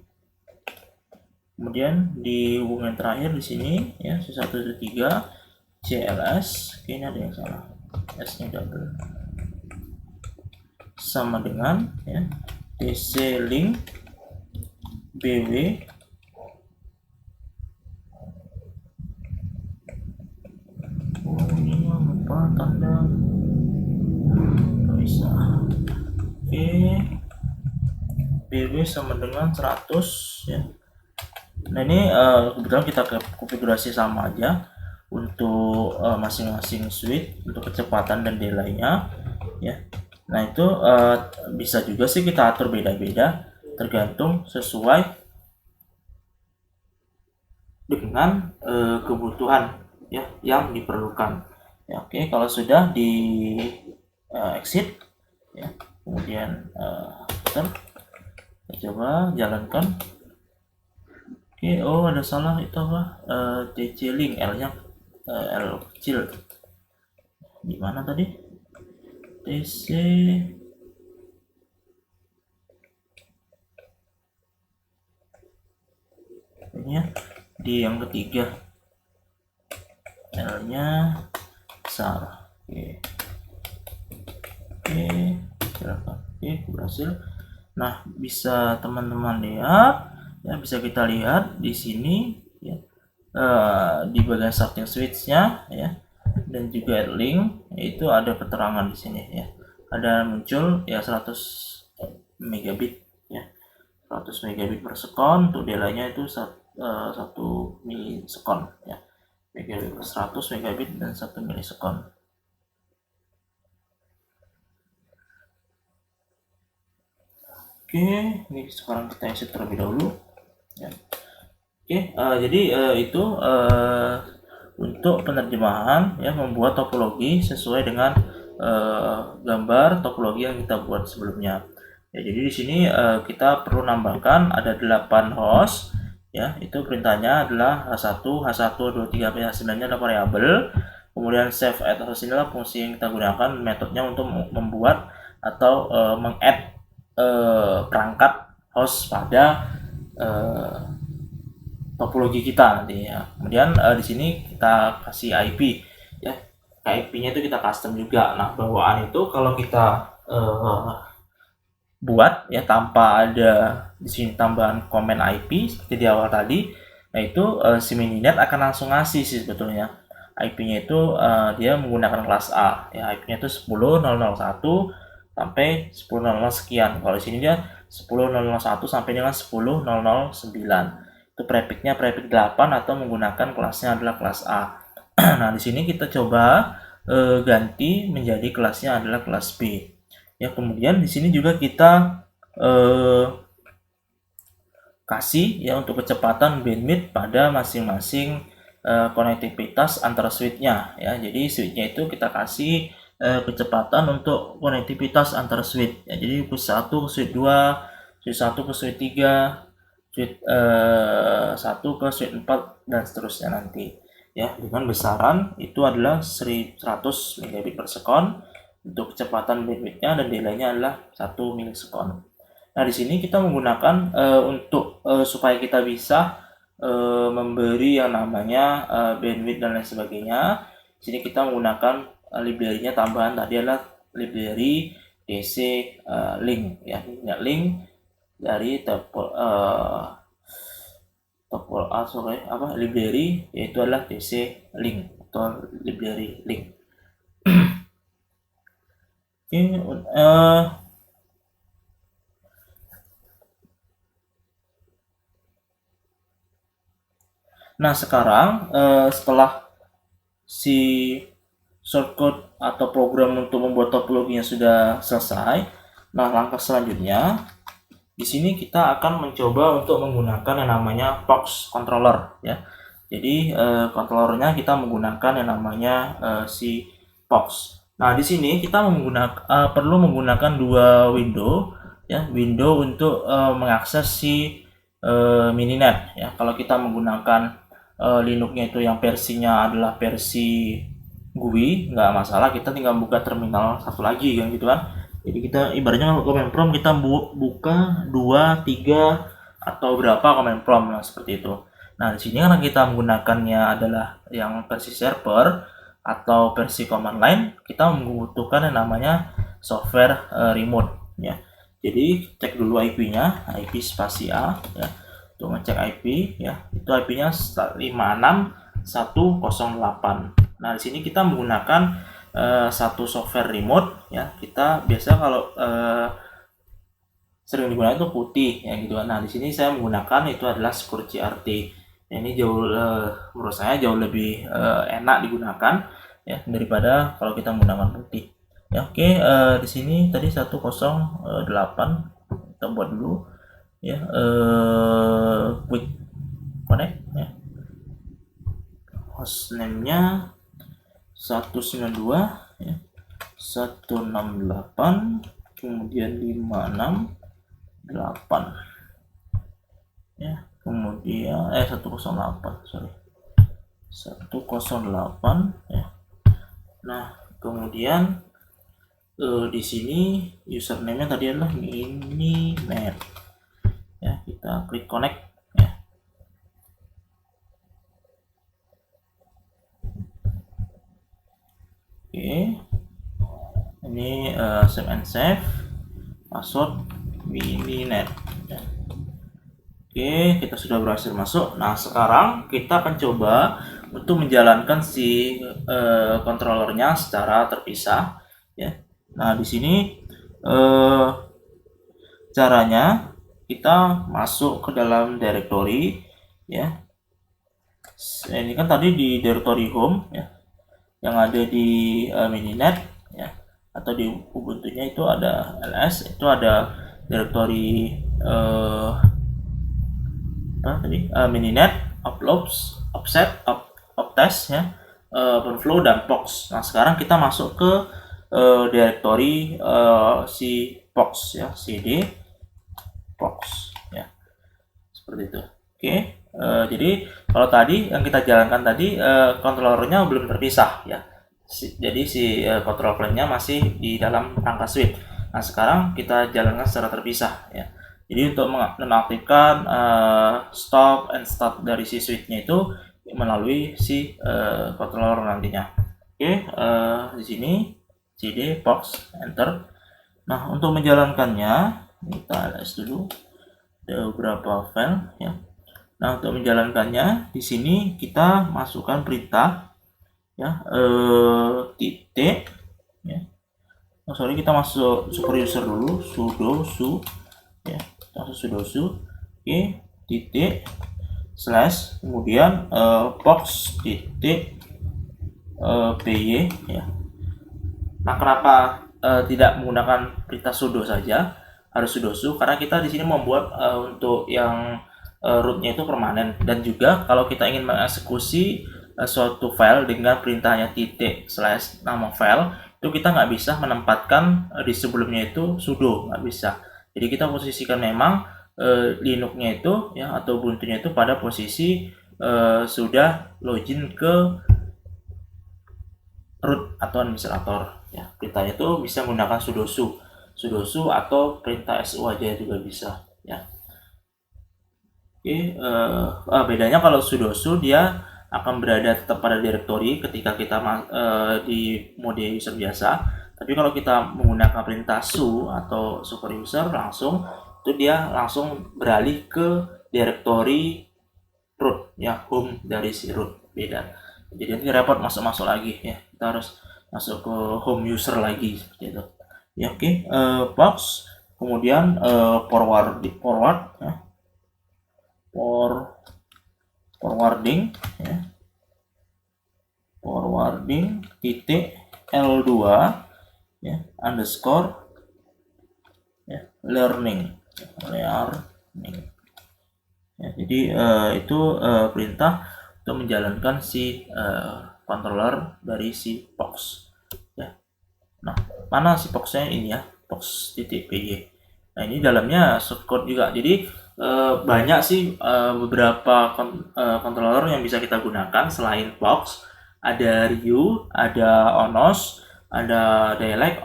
[SPEAKER 1] kemudian di hubungan terakhir di sini ya, 113 CLS. Oke, ini ada yang salah, S nya double, sama dengan ya TC-Link BW ini apa tanda bisa. Oke, BW sama dengan 100 ya. Nah, ini kebetulan kita konfigurasi sama aja untuk masing-masing switch untuk kecepatan dan delay-nya ya. Nah, itu bisa juga sih kita atur beda-beda tergantung sesuai dengan kebutuhan ya yang diperlukan ya. Oke, kalau sudah di exit ya, kemudian kita coba jalankan. Oke, oh ada salah, itu apa, TC-Link L nya L kecil, gimana tadi, TC ini ya, di yang ketiga L nya besar. Oke, silakan. Oke, berhasil. Nah, bisa teman-teman lihat ya, bisa kita lihat di sini ya, di bagian starting switch-nya ya, dan juga add link, itu ada keterangan di sini ya, ada muncul ya 100 megabit ya, 100 megabit per second. Untuk delay-nya itu 1 milisekon ya, megabit per 100 megabit dan 1 milisekon. Oke, ini sekarang kita isi terlebih dahulu ya. Oke, jadi itu untuk penerjemahan ya, membuat topologi sesuai dengan gambar topologi yang kita buat sebelumnya ya. Jadi di sini kita perlu nambahkan ada 8 host ya, itu perintahnya adalah H1, H1, 2, 3, H9 nya adalah variabel. Kemudian save at host inilah fungsi yang kita gunakan, metodenya untuk membuat atau meng-add perangkat host pada topologi kita nanti ya. Kemudian di sini kita kasih IP ya. IP-nya itu kita custom juga. Nah, bawaan itu kalau kita buat ya tanpa ada di sini tambahan komen IP seperti di awal tadi, nah itu si Mininet akan langsung ngasih sih sebetulnya. IP-nya itu dia menggunakan kelas A ya, IP-nya itu 10.001 sampai 10.00 sekian. Kalau di sini dia 10.001 sampai dengan 10.009. Itu prefix-nya prefix 8 atau menggunakan kelasnya adalah kelas A. Nah, di sini kita coba ganti menjadi kelasnya adalah kelas B. Ya, kemudian di sini juga kita kasih ya untuk kecepatan bandwidth pada masing-masing konektivitas antara switch-nya ya. Jadi switch-nya itu kita kasih kecepatan untuk konektivitas antara switch ya. Jadi switch 1 ke switch 2, switch 1 ke switch 3, switch 1 ke switch 4 dan seterusnya nanti ya, dengan besaran itu adalah 100 megabit per second untuk kecepatan bandwidth-nya, dan delay-nya adalah 1 milisekund. Nah, di sini kita menggunakan untuk supaya kita bisa memberi yang namanya bandwidth dan lain sebagainya. Di sini kita menggunakan library-nya tambahan tadi adalah library DC link ya, link dari library, yaitu adalah DC link atau library link. Nah, sekarang setelah si shortcode atau program untuk membuat topologinya sudah selesai, nah langkah selanjutnya di sini kita akan mencoba untuk menggunakan yang namanya POX controller ya. Jadi controllernya kita menggunakan yang namanya si POX. Nah, di sini kita perlu menggunakan dua window ya, window untuk mengakses si Mininet ya. Kalau kita menggunakan Linux-nya itu yang versinya adalah versi GUI, nggak masalah, kita tinggal buka terminal satu lagi kan gitu kan. Jadi kita ibaratnya command prompt kita buka 2, 3 atau berapa command prompt, nah seperti itu. Nah, di sini karena kita menggunakannya adalah yang versi server atau versi command line, kita membutuhkan yang namanya software remote ya. Jadi cek dulu IP-nya, IP spasi A ya. Untuk ngecek IP ya, itu IP-nya 56108. Nah, di sini kita menggunakan satu software remote ya. Kita biasa kalau sering digunakan itu putih ya gitu kan. Nah, di sini saya menggunakan itu adalah SecurGRT. Ini jauh menurut saya jauh lebih enak digunakan ya daripada kalau kita menggunakan putih. Ya, oke, di sini tadi 108 kita buat dulu ya, quick connect ya. Hostname-nya 192 ya, 168 kemudian 568 ya, kemudian 108 sorry 108 ya. Nah, kemudian di sini username-nya tadi adalah Mininet ya, kita klik connect ya. Oke, ini save and save password Mininet ya. Oke, kita sudah berhasil masuk. Nah, sekarang kita akan coba untuk menjalankan si controllernya secara terpisah ya. Nah, di sini caranya kita masuk ke dalam directory ya. Ini kan tadi di directory home ya, yang ada di Mininet ya, atau di Ubuntu-nya itu ada ls, itu ada directory Mininet, uploads, offset, optest ya, openflow dan POX. Nah, sekarang kita masuk ke directory si POX ya, cd POX ya, seperti itu. Oke, jadi kalau tadi yang kita jalankan tadi controllernya belum terpisah ya, jadi si control plane-nya masih di dalam rangka switch. Nah, sekarang kita jalankan secara terpisah ya. Jadi untuk menonaktifkan stop and start dari si switchnya itu melalui si controller nantinya. Oke, di sini cd box enter. Nah, untuk menjalankannya kita ls dulu, ada beberapa file ya. Nah, untuk menjalankannya di sini kita masukkan perintah ya, titik ya. Oh, sorry, kita masuk super user dulu, sudo su ya, masuk sudo su, oke, titik slash kemudian box titik py ya. Nah, kenapa tidak menggunakan perintah sudo saja, harus sudo su? Karena kita di sini membuat untuk yang rootnya itu permanen, dan juga kalau kita ingin mengeksekusi suatu file dengan perintahnya titik slash nama file, itu kita nggak bisa menempatkan di sebelumnya itu sudo, nggak bisa. Jadi kita posisikan memang Linux-nya itu ya, atau Ubuntu-nya itu pada posisi sudah login ke root atau administrator ya. Perintah itu bisa menggunakan sudo su atau perintah su aja juga bisa ya. Oke, bedanya kalau sudo su dia akan berada tetap pada directory ketika kita di mode user biasa. Tapi kalau kita menggunakan perintah su atau super user langsung, itu dia langsung beralih ke directory root ya, home dari si root, beda. Jadi nanti repot masuk lagi ya, kita harus masuk ke home user lagi seperti itu ya. Oke, box kemudian forward ya, forwarding ya, forwarding titik L2 ya, underscore ya, learning ya. Jadi itu perintah untuk menjalankan si controller dari si box ya. Nah, mana si boxnya ini ya, box.py. Nah, ini dalamnya shortcode juga. Jadi banyak sih beberapa controller yang bisa kita gunakan selain box. Ada Ryu, ada Onos, ada Dialect,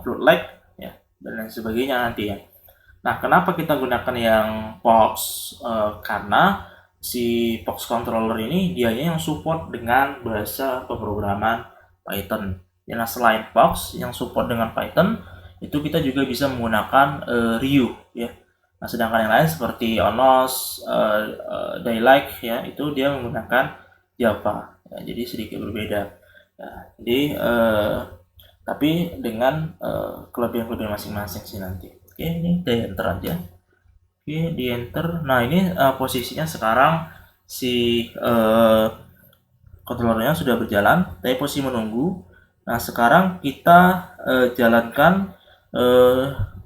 [SPEAKER 1] Floodlight ya, dan lain sebagainya nanti ya. Nah, kenapa kita gunakan yang box? Karena si box controller ini dianya yang support dengan bahasa pemrograman Python. Nah, selain box yang support dengan Python, itu kita juga bisa menggunakan Ryu ya. Nah, sedangkan yang lain seperti Onos, Dialect ya, itu dia menggunakan Java. Ya, jadi sedikit berbeda. Ya, jadi tapi dengan kelebihan-kelebihan masing-masing sih nanti. Oke, ini di enter aja. Oke, di enter. Nah, ini posisinya sekarang si controllernya sudah berjalan, tapi posisi menunggu. Nah, sekarang kita jalankan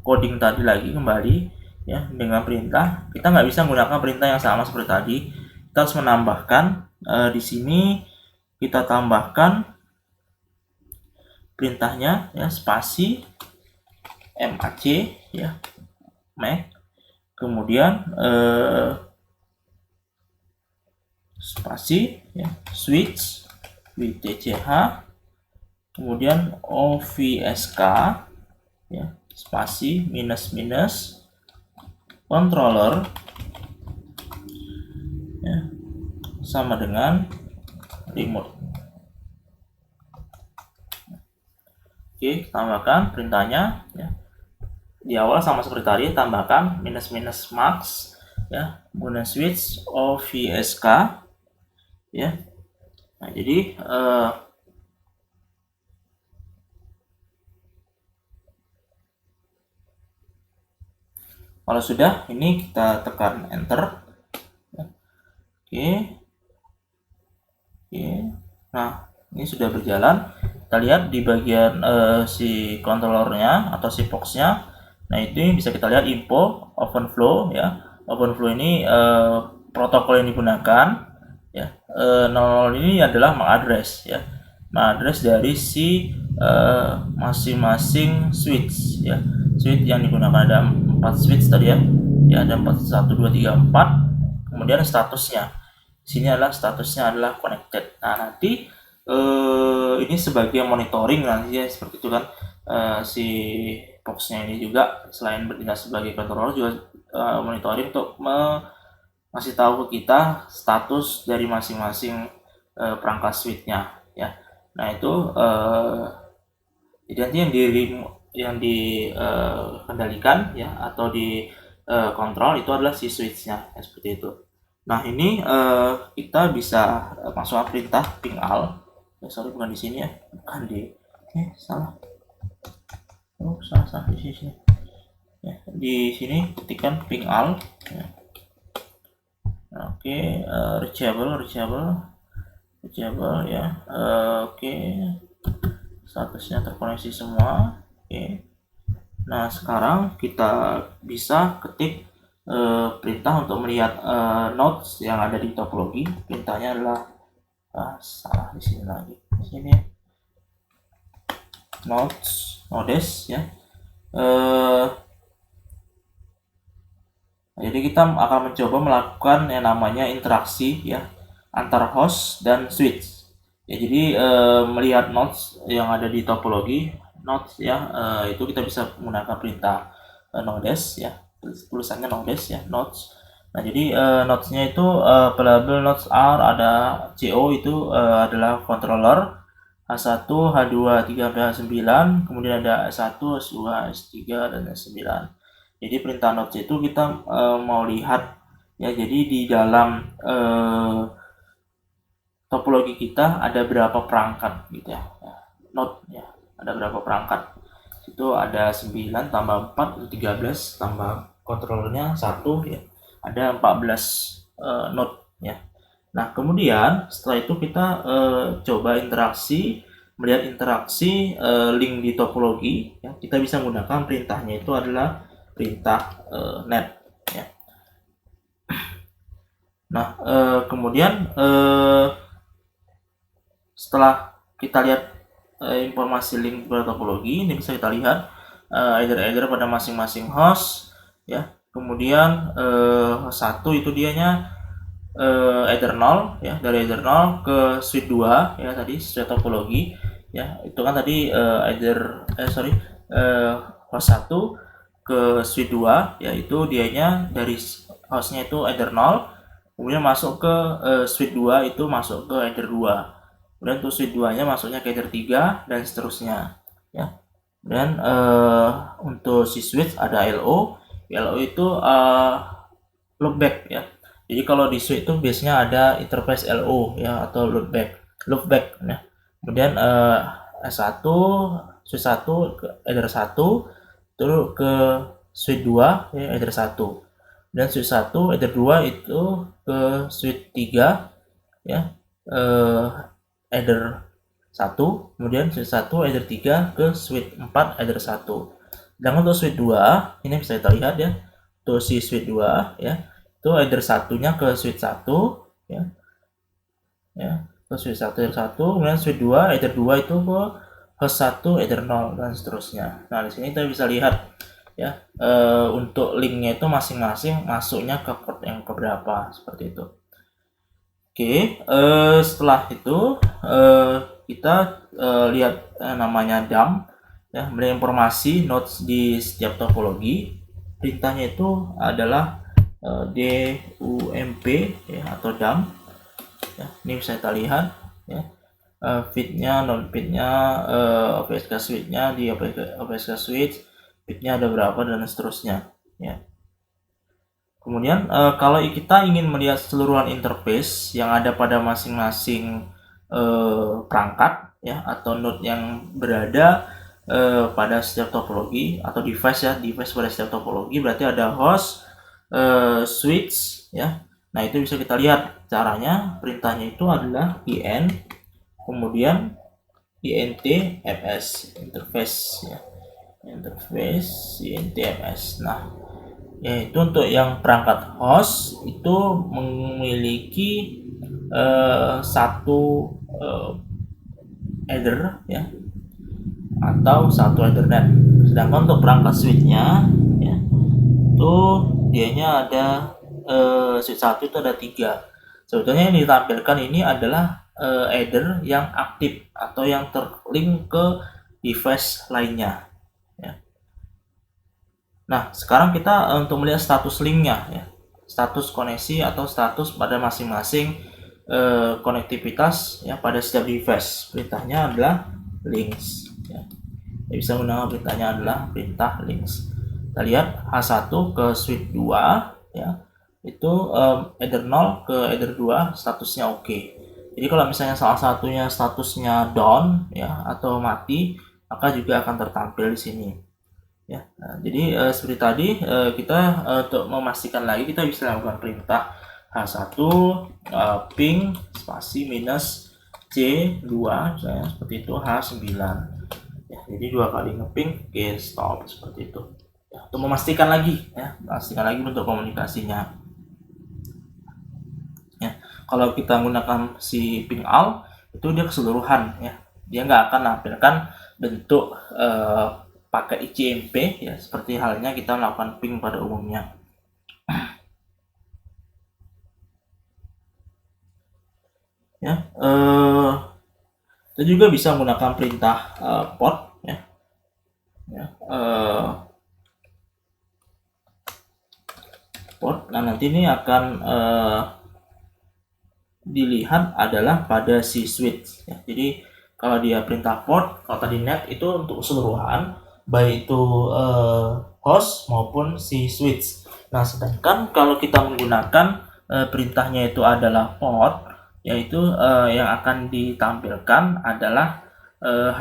[SPEAKER 1] coding tadi lagi kembali ya, dengan perintah. Kita nggak bisa menggunakan perintah yang sama seperti tadi. Kita harus menambahkan di sini, kita tambahkan perintahnya ya, spasi mac ya, mac, kemudian spasi ya, switch wtch, kemudian ovsk ya, spasi minus minus controller ya, sama dengan remote. Oke, tambahkan perintahnya ya. Di awal sama seperti tadi, tambahkan minus minus max ya, kemudian switch ovsk ya. Nah, jadi kalau sudah, ini kita tekan enter ya. Oke. Nah, ini sudah berjalan. Kita lihat di bagian si controllernya atau si boxnya. Nah, itu bisa kita lihat info openflow ya. Openflow ini protokol yang digunakan ya. 00 ini adalah MAC address ya. MAC address dari si masing-masing switch ya. Switch yang digunakan ada 4 switch tadi ya. Ya, ada 4, 1 2 3 4. Kemudian statusnya. Sini adalah statusnya adalah connected. Nah, nanti ini sebagai monitoring nanti ya, seperti itu kan. si boxnya ini juga selain bertindak sebagai controller juga monitoring untuk masih tahu ke kita status dari masing-masing perangkat switchnya ya. Nah itu jadi nanti yang dikendalikan ya atau di kontrol itu adalah si switchnya ya, seperti itu. Nah ini kita bisa masukkan perintah ping al. Sorry bukan di sini ya, bukan di salah. Oh salah di sini. Ya, di sini ketikkan ping al. Ya. Oke, reachable ya. Oke, statusnya terkoneksi semua. Oke. Nah sekarang kita bisa ketik perintah untuk melihat nodes yang ada di topologi. Perintahnya adalah salah di sini lagi. Di sini nodes ya. Jadi kita akan mencoba melakukan yang namanya interaksi ya antar host dan switch. Ya jadi melihat nodes yang ada di topologi nodes ya itu kita bisa menggunakan perintah nodes ya, tulisannya nodes ya, nodes. Nah jadi nodesnya itu available nodes are, ada CO itu adalah controller H1, H2, H3 sampai H9, kemudian ada S1, S2, S3 dan S9. Jadi perintah nodes itu kita mau lihat ya, jadi di dalam topologi kita ada berapa perangkat gitu ya, node ya, ada berapa perangkat. Itu ada 9 tambah 4 itu 13 tambah kontrolernya 1 ya, ada 14 node ya. Nah kemudian setelah itu kita coba melihat interaksi link di topologi ya, kita bisa menggunakan perintahnya itu adalah perintah net ya. Nah kemudian setelah kita lihat informasi link topologi ini bisa kita lihat header pada masing-masing host ya. Kemudian host 1 itu dianya header 0 ya, dari header 0 ke switch 2 ya, tadi switch topologi ya, itu kan tadi host 1 ke switch 2 yaitu dianya dari hostnya itu header 0, kemudian masuk ke switch 2 itu masuk ke header 2, kemudian untuk switch 2 nya masuknya ke header 3 dan seterusnya ya. Dan untuk si switch ada LO itu loopback ya. Jadi kalau di switch itu biasanya ada interface LO ya atau loopback ya. Kemudian S1 switch 1 ke header 1 terus ke switch 2 ya header 1. Dan switch 1 header 2 itu ke switch 3 ya header 1, kemudian switch 1 header 3 ke switch 4 header 1. Dan untuk switch 2 ini bisa kita lihat ya, untuk si switch 2 ya itu header 1-nya ke switch 1 ya ke switch 1 header 1, kemudian switch 2 header 2 itu ke host 1 header 0 dan seterusnya. Nah di sini kita bisa lihat ya untuk linknya itu masing-masing masuknya ke port yang keberapa seperti itu. Oke, setelah itu kita lihat namanya dump ya, memberi informasi nodes di setiap topologi. Perintahnya itu adalah dump ya atau dump ya. Ini bisa kita lihat ya, feednya, non feednya, OPSK switchnya, di OPSK switch feednya ada berapa dan seterusnya ya. Kemudian kalau kita ingin melihat keseluruhan interface yang ada pada masing-masing perangkat ya atau node yang berada pada setiap topologi atau device pada setiap topologi, berarti ada host, switch ya. Nah itu bisa kita lihat caranya. Perintahnya itu adalah in kemudian int fs interface ya, interface int fs. Nah yaitu untuk yang perangkat host itu memiliki satu header ya atau satu ethernet. Sedangkan untuk perangkat switchnya ya itu dianya ada switch 1 itu ada 3. Sebetulnya yang ditampilkan ini adalah header yang aktif atau yang terlink ke device lainnya ya. Nah, sekarang kita untuk melihat status linknya ya, status koneksi atau status pada masing-masing konektivitas ya pada setiap device. Perintahnya adalah links ya. Kita bisa menggunakan perintahnya adalah perintah links. Kita lihat H1 ke switch 2 ya, itu either 0 ke either 2 statusnya oke. Jadi kalau misalnya salah satunya statusnya down ya atau mati, maka juga akan tertampil di sini ya. Nah, jadi seperti tadi kita untuk memastikan lagi kita bisa lakukan perintah H1 ping spasi minus C2 misalnya seperti itu H9 ya. Jadi 2 kali ngeping ke stop seperti itu ya, untuk memastikan lagi ya, memastikan lagi bentuk komunikasinya ya. Kalau kita menggunakan si ping all itu dia keseluruhan ya, dia nggak akan menampilkan bentuk paket ICMP ya, seperti halnya kita melakukan ping pada umumnya. Ya, kita juga bisa menggunakan perintah port ya. Port. Nah, nanti ini akan dilihat adalah pada si switch ya. Jadi kalau dia perintah port, kalau tadi net itu untuk keseluruhan baik itu host maupun si switch. Nah, sedangkan kalau kita menggunakan perintahnya itu adalah port, yaitu yang akan ditampilkan adalah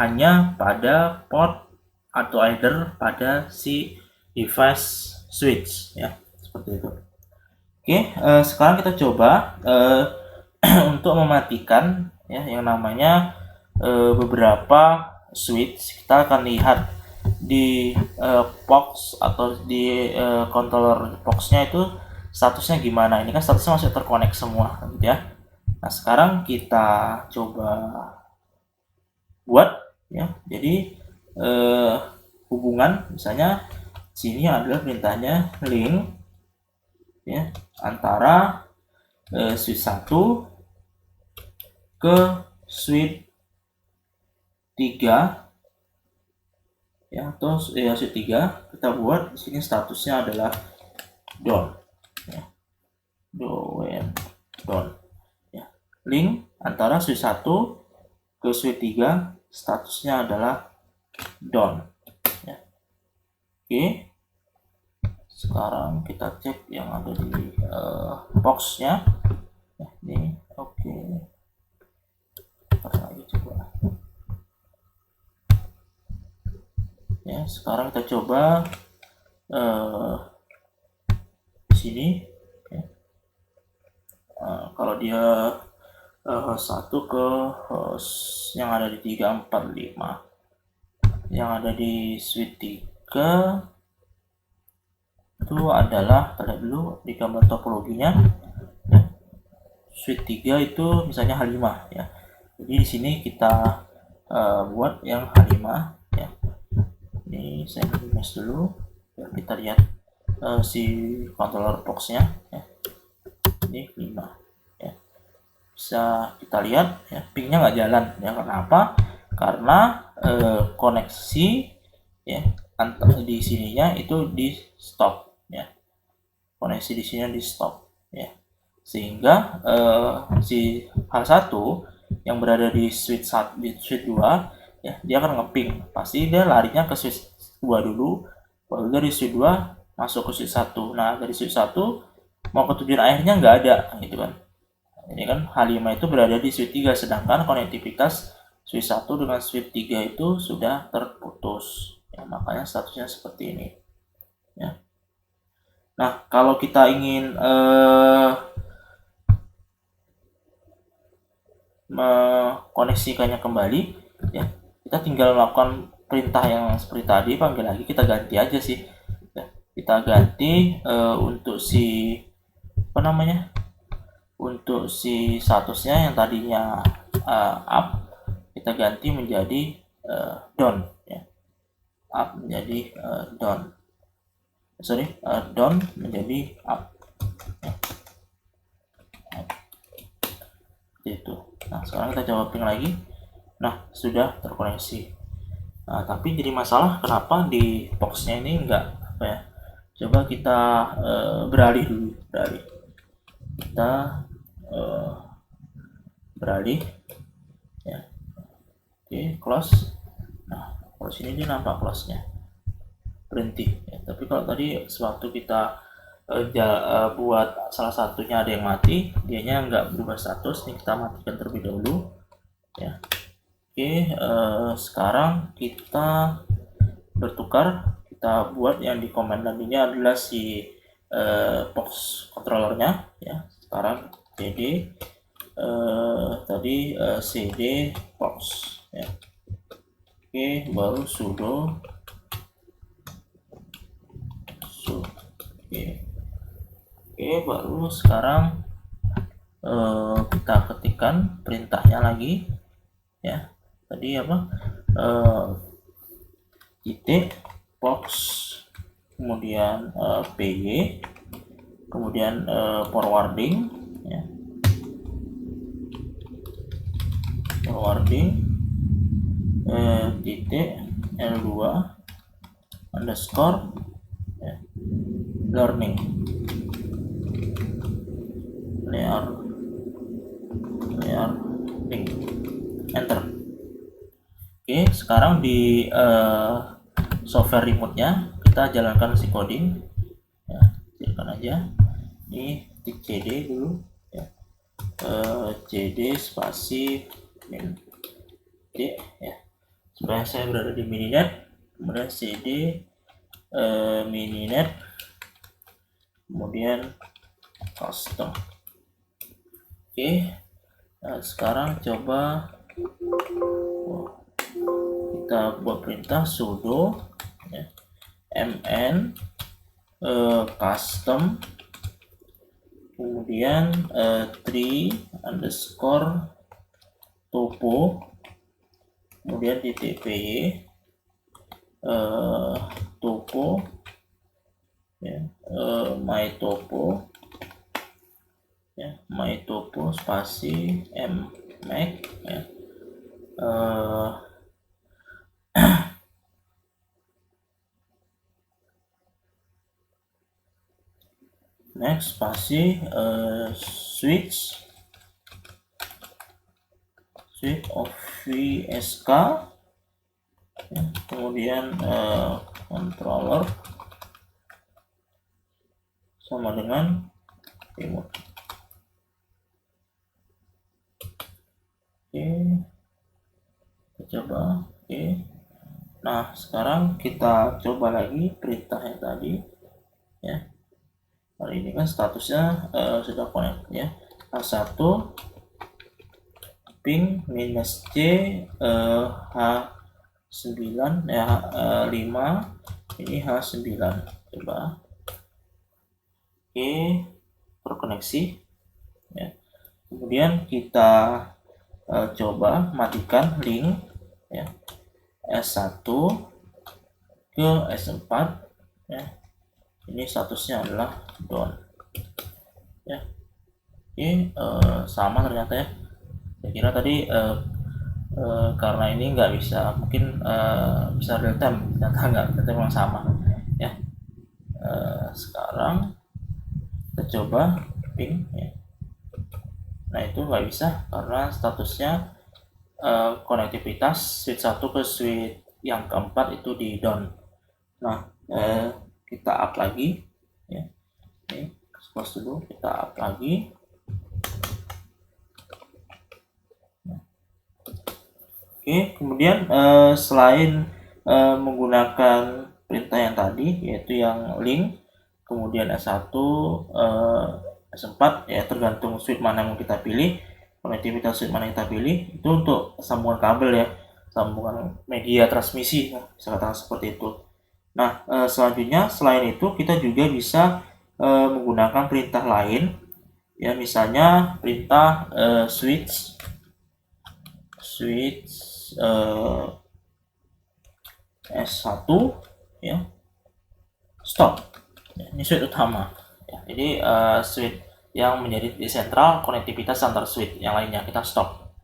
[SPEAKER 1] hanya pada port atau either pada si device switch ya, seperti itu. Oke, sekarang kita coba untuk mematikan ya yang namanya beberapa switch. Kita akan lihat di box atau di controller boxnya itu statusnya gimana. Ini kan statusnya masih terkonek semua gitu ya. Nah, sekarang kita coba buat ya. Jadi hubungan misalnya sini adalah perintahnya link ya antara switch 1 ke switch 3 ya, atau ya switch 3 kita buat di sini statusnya adalah down ya. Down ya. Link antara switch 1 ke switch 3 statusnya adalah down ya. Oke, sekarang kita cek yang ada di boxnya ya, ini oke. Lagi coba ya. Sekarang kita coba di sini ya. Kalau dia host 1 ke host yang ada di 3, 4, 5, yang ada di switch 3 itu adalah, tadi dulu di gambar topologinya ya. Switch 3 itu misalnya H5 ya. Jadi di sini kita buat yang H5 ya. Ini saya minimize dulu biar kita lihat si controller boxnya ya. Ini 5 ya. Bisa kita lihat ya, pingnya nggak jalan ya. Kenapa? Karena koneksi ya antara di sininya itu di stop ya, koneksi di sini di stop ya, sehingga si H1 yang berada di switch 1 di switch 2 ya, dia akan ngeping, pasti dia larinya ke switch 2 dulu, baru dari switch 2 masuk ke switch 1. Nah, dari switch 1 mau ke tujuan akhirnya nggak ada gitu kan. Ini kan H5 itu berada di switch 3, sedangkan konektivitas switch 1 dengan switch 3 itu sudah terputus ya, makanya statusnya seperti ini ya. Nah, kalau kita ingin mengkoneksikannya kembali ya, kita tinggal melakukan perintah yang seperti tadi, panggil lagi, kita ganti aja sih ya. Kita ganti untuk si apa namanya, untuk si statusnya yang tadinya up, kita ganti menjadi down ya, up menjadi down, down menjadi up ya. Itu. Nah, sekarang kita coba ping lagi. Nah, sudah terkoneksi. Nah, tapi jadi masalah kenapa di boxnya ini enggak apa ya? Coba kita beralih dulu, kita beralih ya. Oke, close. Nah, kalau sini dia nampak close-nya, berhenti ya. Tapi kalau tadi sewaktu kita buat salah satunya ada yang mati, dianya nggak berubah status. Nih kita matikan terlebih dahulu ya. Oke, sekarang kita bertukar, kita buat yang di command line ini adalah si box controllernya ya. Sekarang cd tadi cd box ya. Oke, baru sudo oke, baru sekarang kita ketikkan perintahnya lagi ya. Tadi apa, titik box, kemudian py, kemudian forwarding ya, forwarding titik L2 underscore ya, learning link, enter. Oke, sekarang di software remote-nya kita jalankan si coding ya, jalankan aja. Ini titik cd dulu ya, cd spasi min d ya, supaya saya berada di mininet, kemudian cd mininet, kemudian custom. Oke, nah sekarang coba kita buat perintah sudo ya, mn custom, kemudian tree underscore topo, kemudian di tpy topo ya, my topo ya, my topo spasi mmac ya, next spasi switch of vsk ya, kemudian controller sama dengan remote. Oke, kita coba. Oke, nah sekarang kita coba lagi perintah yang tadi ya. Hari ini kan statusnya sudah connect ya, H1 ping minus C H9 ya, 5 ini H9. Coba. Oke, terkoneksi ya. Kemudian kita coba matikan link ya, S1 ke S4 ya. Ini statusnya adalah down ya. Oke, sama ternyata ya. Saya kira tadi karena ini nggak bisa, mungkin bisa real time, ternyata nggak, ternyata memang sama ya. Sekarang kita coba ping ya. Nah itu nggak bisa karena statusnya konektivitas switch 1 ke switch yang keempat itu di down. Nah kita up lagi ya. Ini close dulu, kita up lagi. Oke, kemudian selain menggunakan perintah yang tadi, yaitu yang link, kemudian S1, S4 ya, tergantung switch mana yang kita pilih, konektivitas switch mana yang kita pilih, itu untuk sambungan kabel ya, sambungan media transmisi, bisa katakan seperti itu. Nah, selanjutnya selain itu kita juga bisa menggunakan perintah lain ya, misalnya perintah switch S1 ya, stop ya, ini switch utama ya. Jadi switch yang menjadi di sentral konektivitas antar switch yang lainnya kita stop.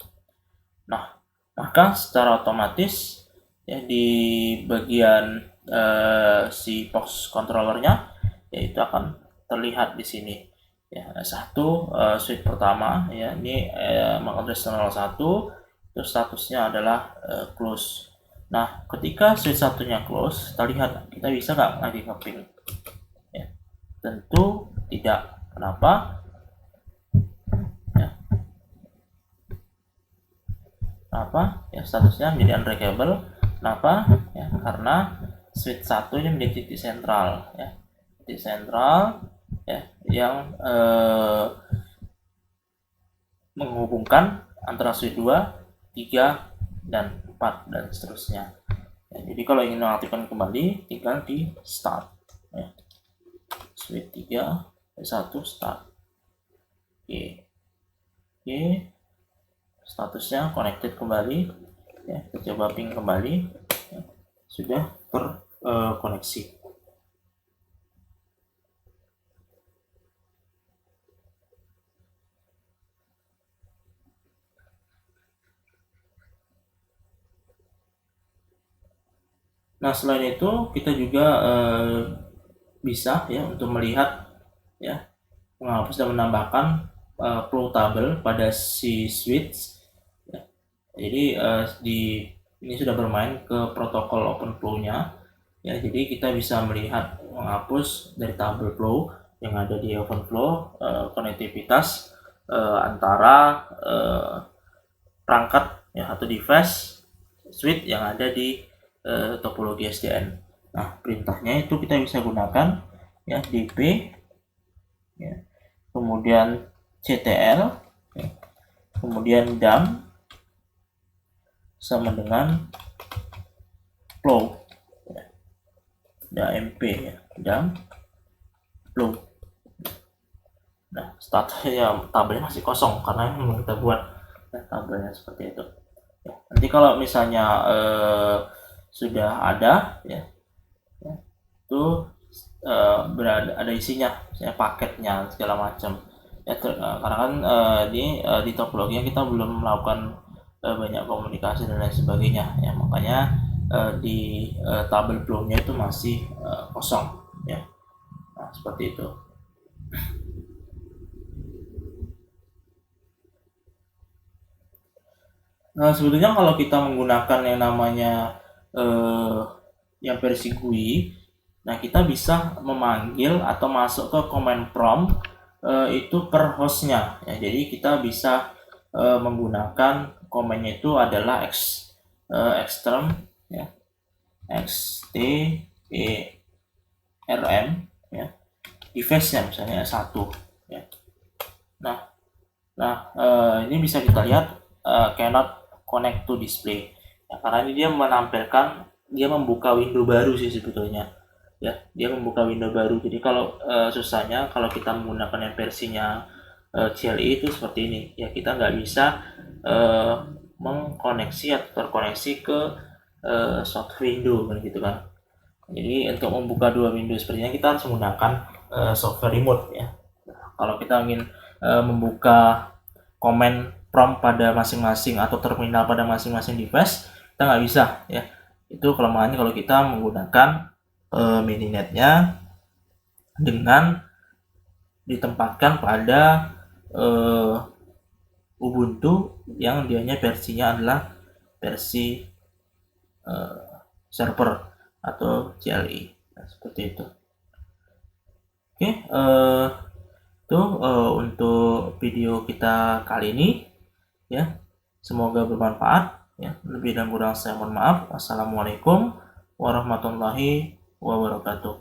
[SPEAKER 1] Nah, maka secara otomatis ya di bagian si box controllernya, yaitu akan terlihat di sini ya. Satu, switch pertama ya, ini mengadres 01, terus statusnya adalah close. Nah, ketika switch satunya close, terlihat kita bisa nggak lagi nge-ping ya? Tentu tidak. Kenapa? Kenapa? Ya, statusnya menjadi unreachable. Kenapa? Ya, karena switch 1 ini menjadi titik sentral ya. Titik sentral ya yang menghubungkan antara switch 2, 3 dan 4 dan seterusnya. Ya, jadi kalau ingin mengaktifkan kembali tinggal di start ya. Switch 3, 1 start. Oke. Oke. Statusnya connected kembali ya, kita coba ping kembali ya, sudah terkoneksi. Nah, selain itu kita juga bisa ya untuk melihat ya, menghapus dan menambahkan flow table pada si switch. Jadi ini sudah bermain ke protokol OpenFlow-nya ya, jadi kita bisa melihat menghapus dari tabel flow yang ada di OpenFlow konektivitas antara perangkat ya atau device switch yang ada di topologi SDN. Nah, perintahnya itu kita bisa gunakan ya dp ya, kemudian ctl ya, kemudian dam sama dengan flow ya, mp ya, dam flow. Nah, statusnya tabelnya masih kosong karena memang kita buat tabelnya seperti itu ya. Nanti kalau misalnya sudah ada ya, itu ada isinya, misalnya paketnya segala macam ya, karena kan di topologi kita belum melakukan banyak komunikasi dan lain sebagainya ya, makanya di tabel flow-nya itu masih kosong ya. Nah, seperti itu. Nah, sebetulnya kalau kita menggunakan yang namanya yang versi GUI, nah kita bisa memanggil atau masuk ke command prompt itu per hostnya ya. Jadi kita bisa menggunakan commandnya itu adalah exterm ya, xterm ya, device-nya misalnya satu ya. Nah, ini bisa kita lihat cannot connect to display ya, karena ini dia membuka window baru sih sebetulnya ya, dia membuka window baru. Jadi kalau susahnya kalau kita menggunakan yang versinya CLI itu seperti ini ya, kita nggak bisa mengkoneksi atau terkoneksi ke short window gitu kan. Jadi untuk membuka dua window sepertinya kita harus menggunakan software remote ya. Kalau kita ingin membuka command prompt pada masing-masing atau terminal pada masing-masing device, kita nggak bisa ya. Itu kelemahannya kalau kita menggunakan mininetnya dengan ditempatkan pada Ubuntu yang dianya versinya adalah versi server atau CLI. Nah, seperti itu. Oke, itu untuk video kita kali ini ya. Semoga bermanfaat ya. Lebih dan kurang saya mohon maaf. Wassalamualaikum warahmatullahi wabarakatuh.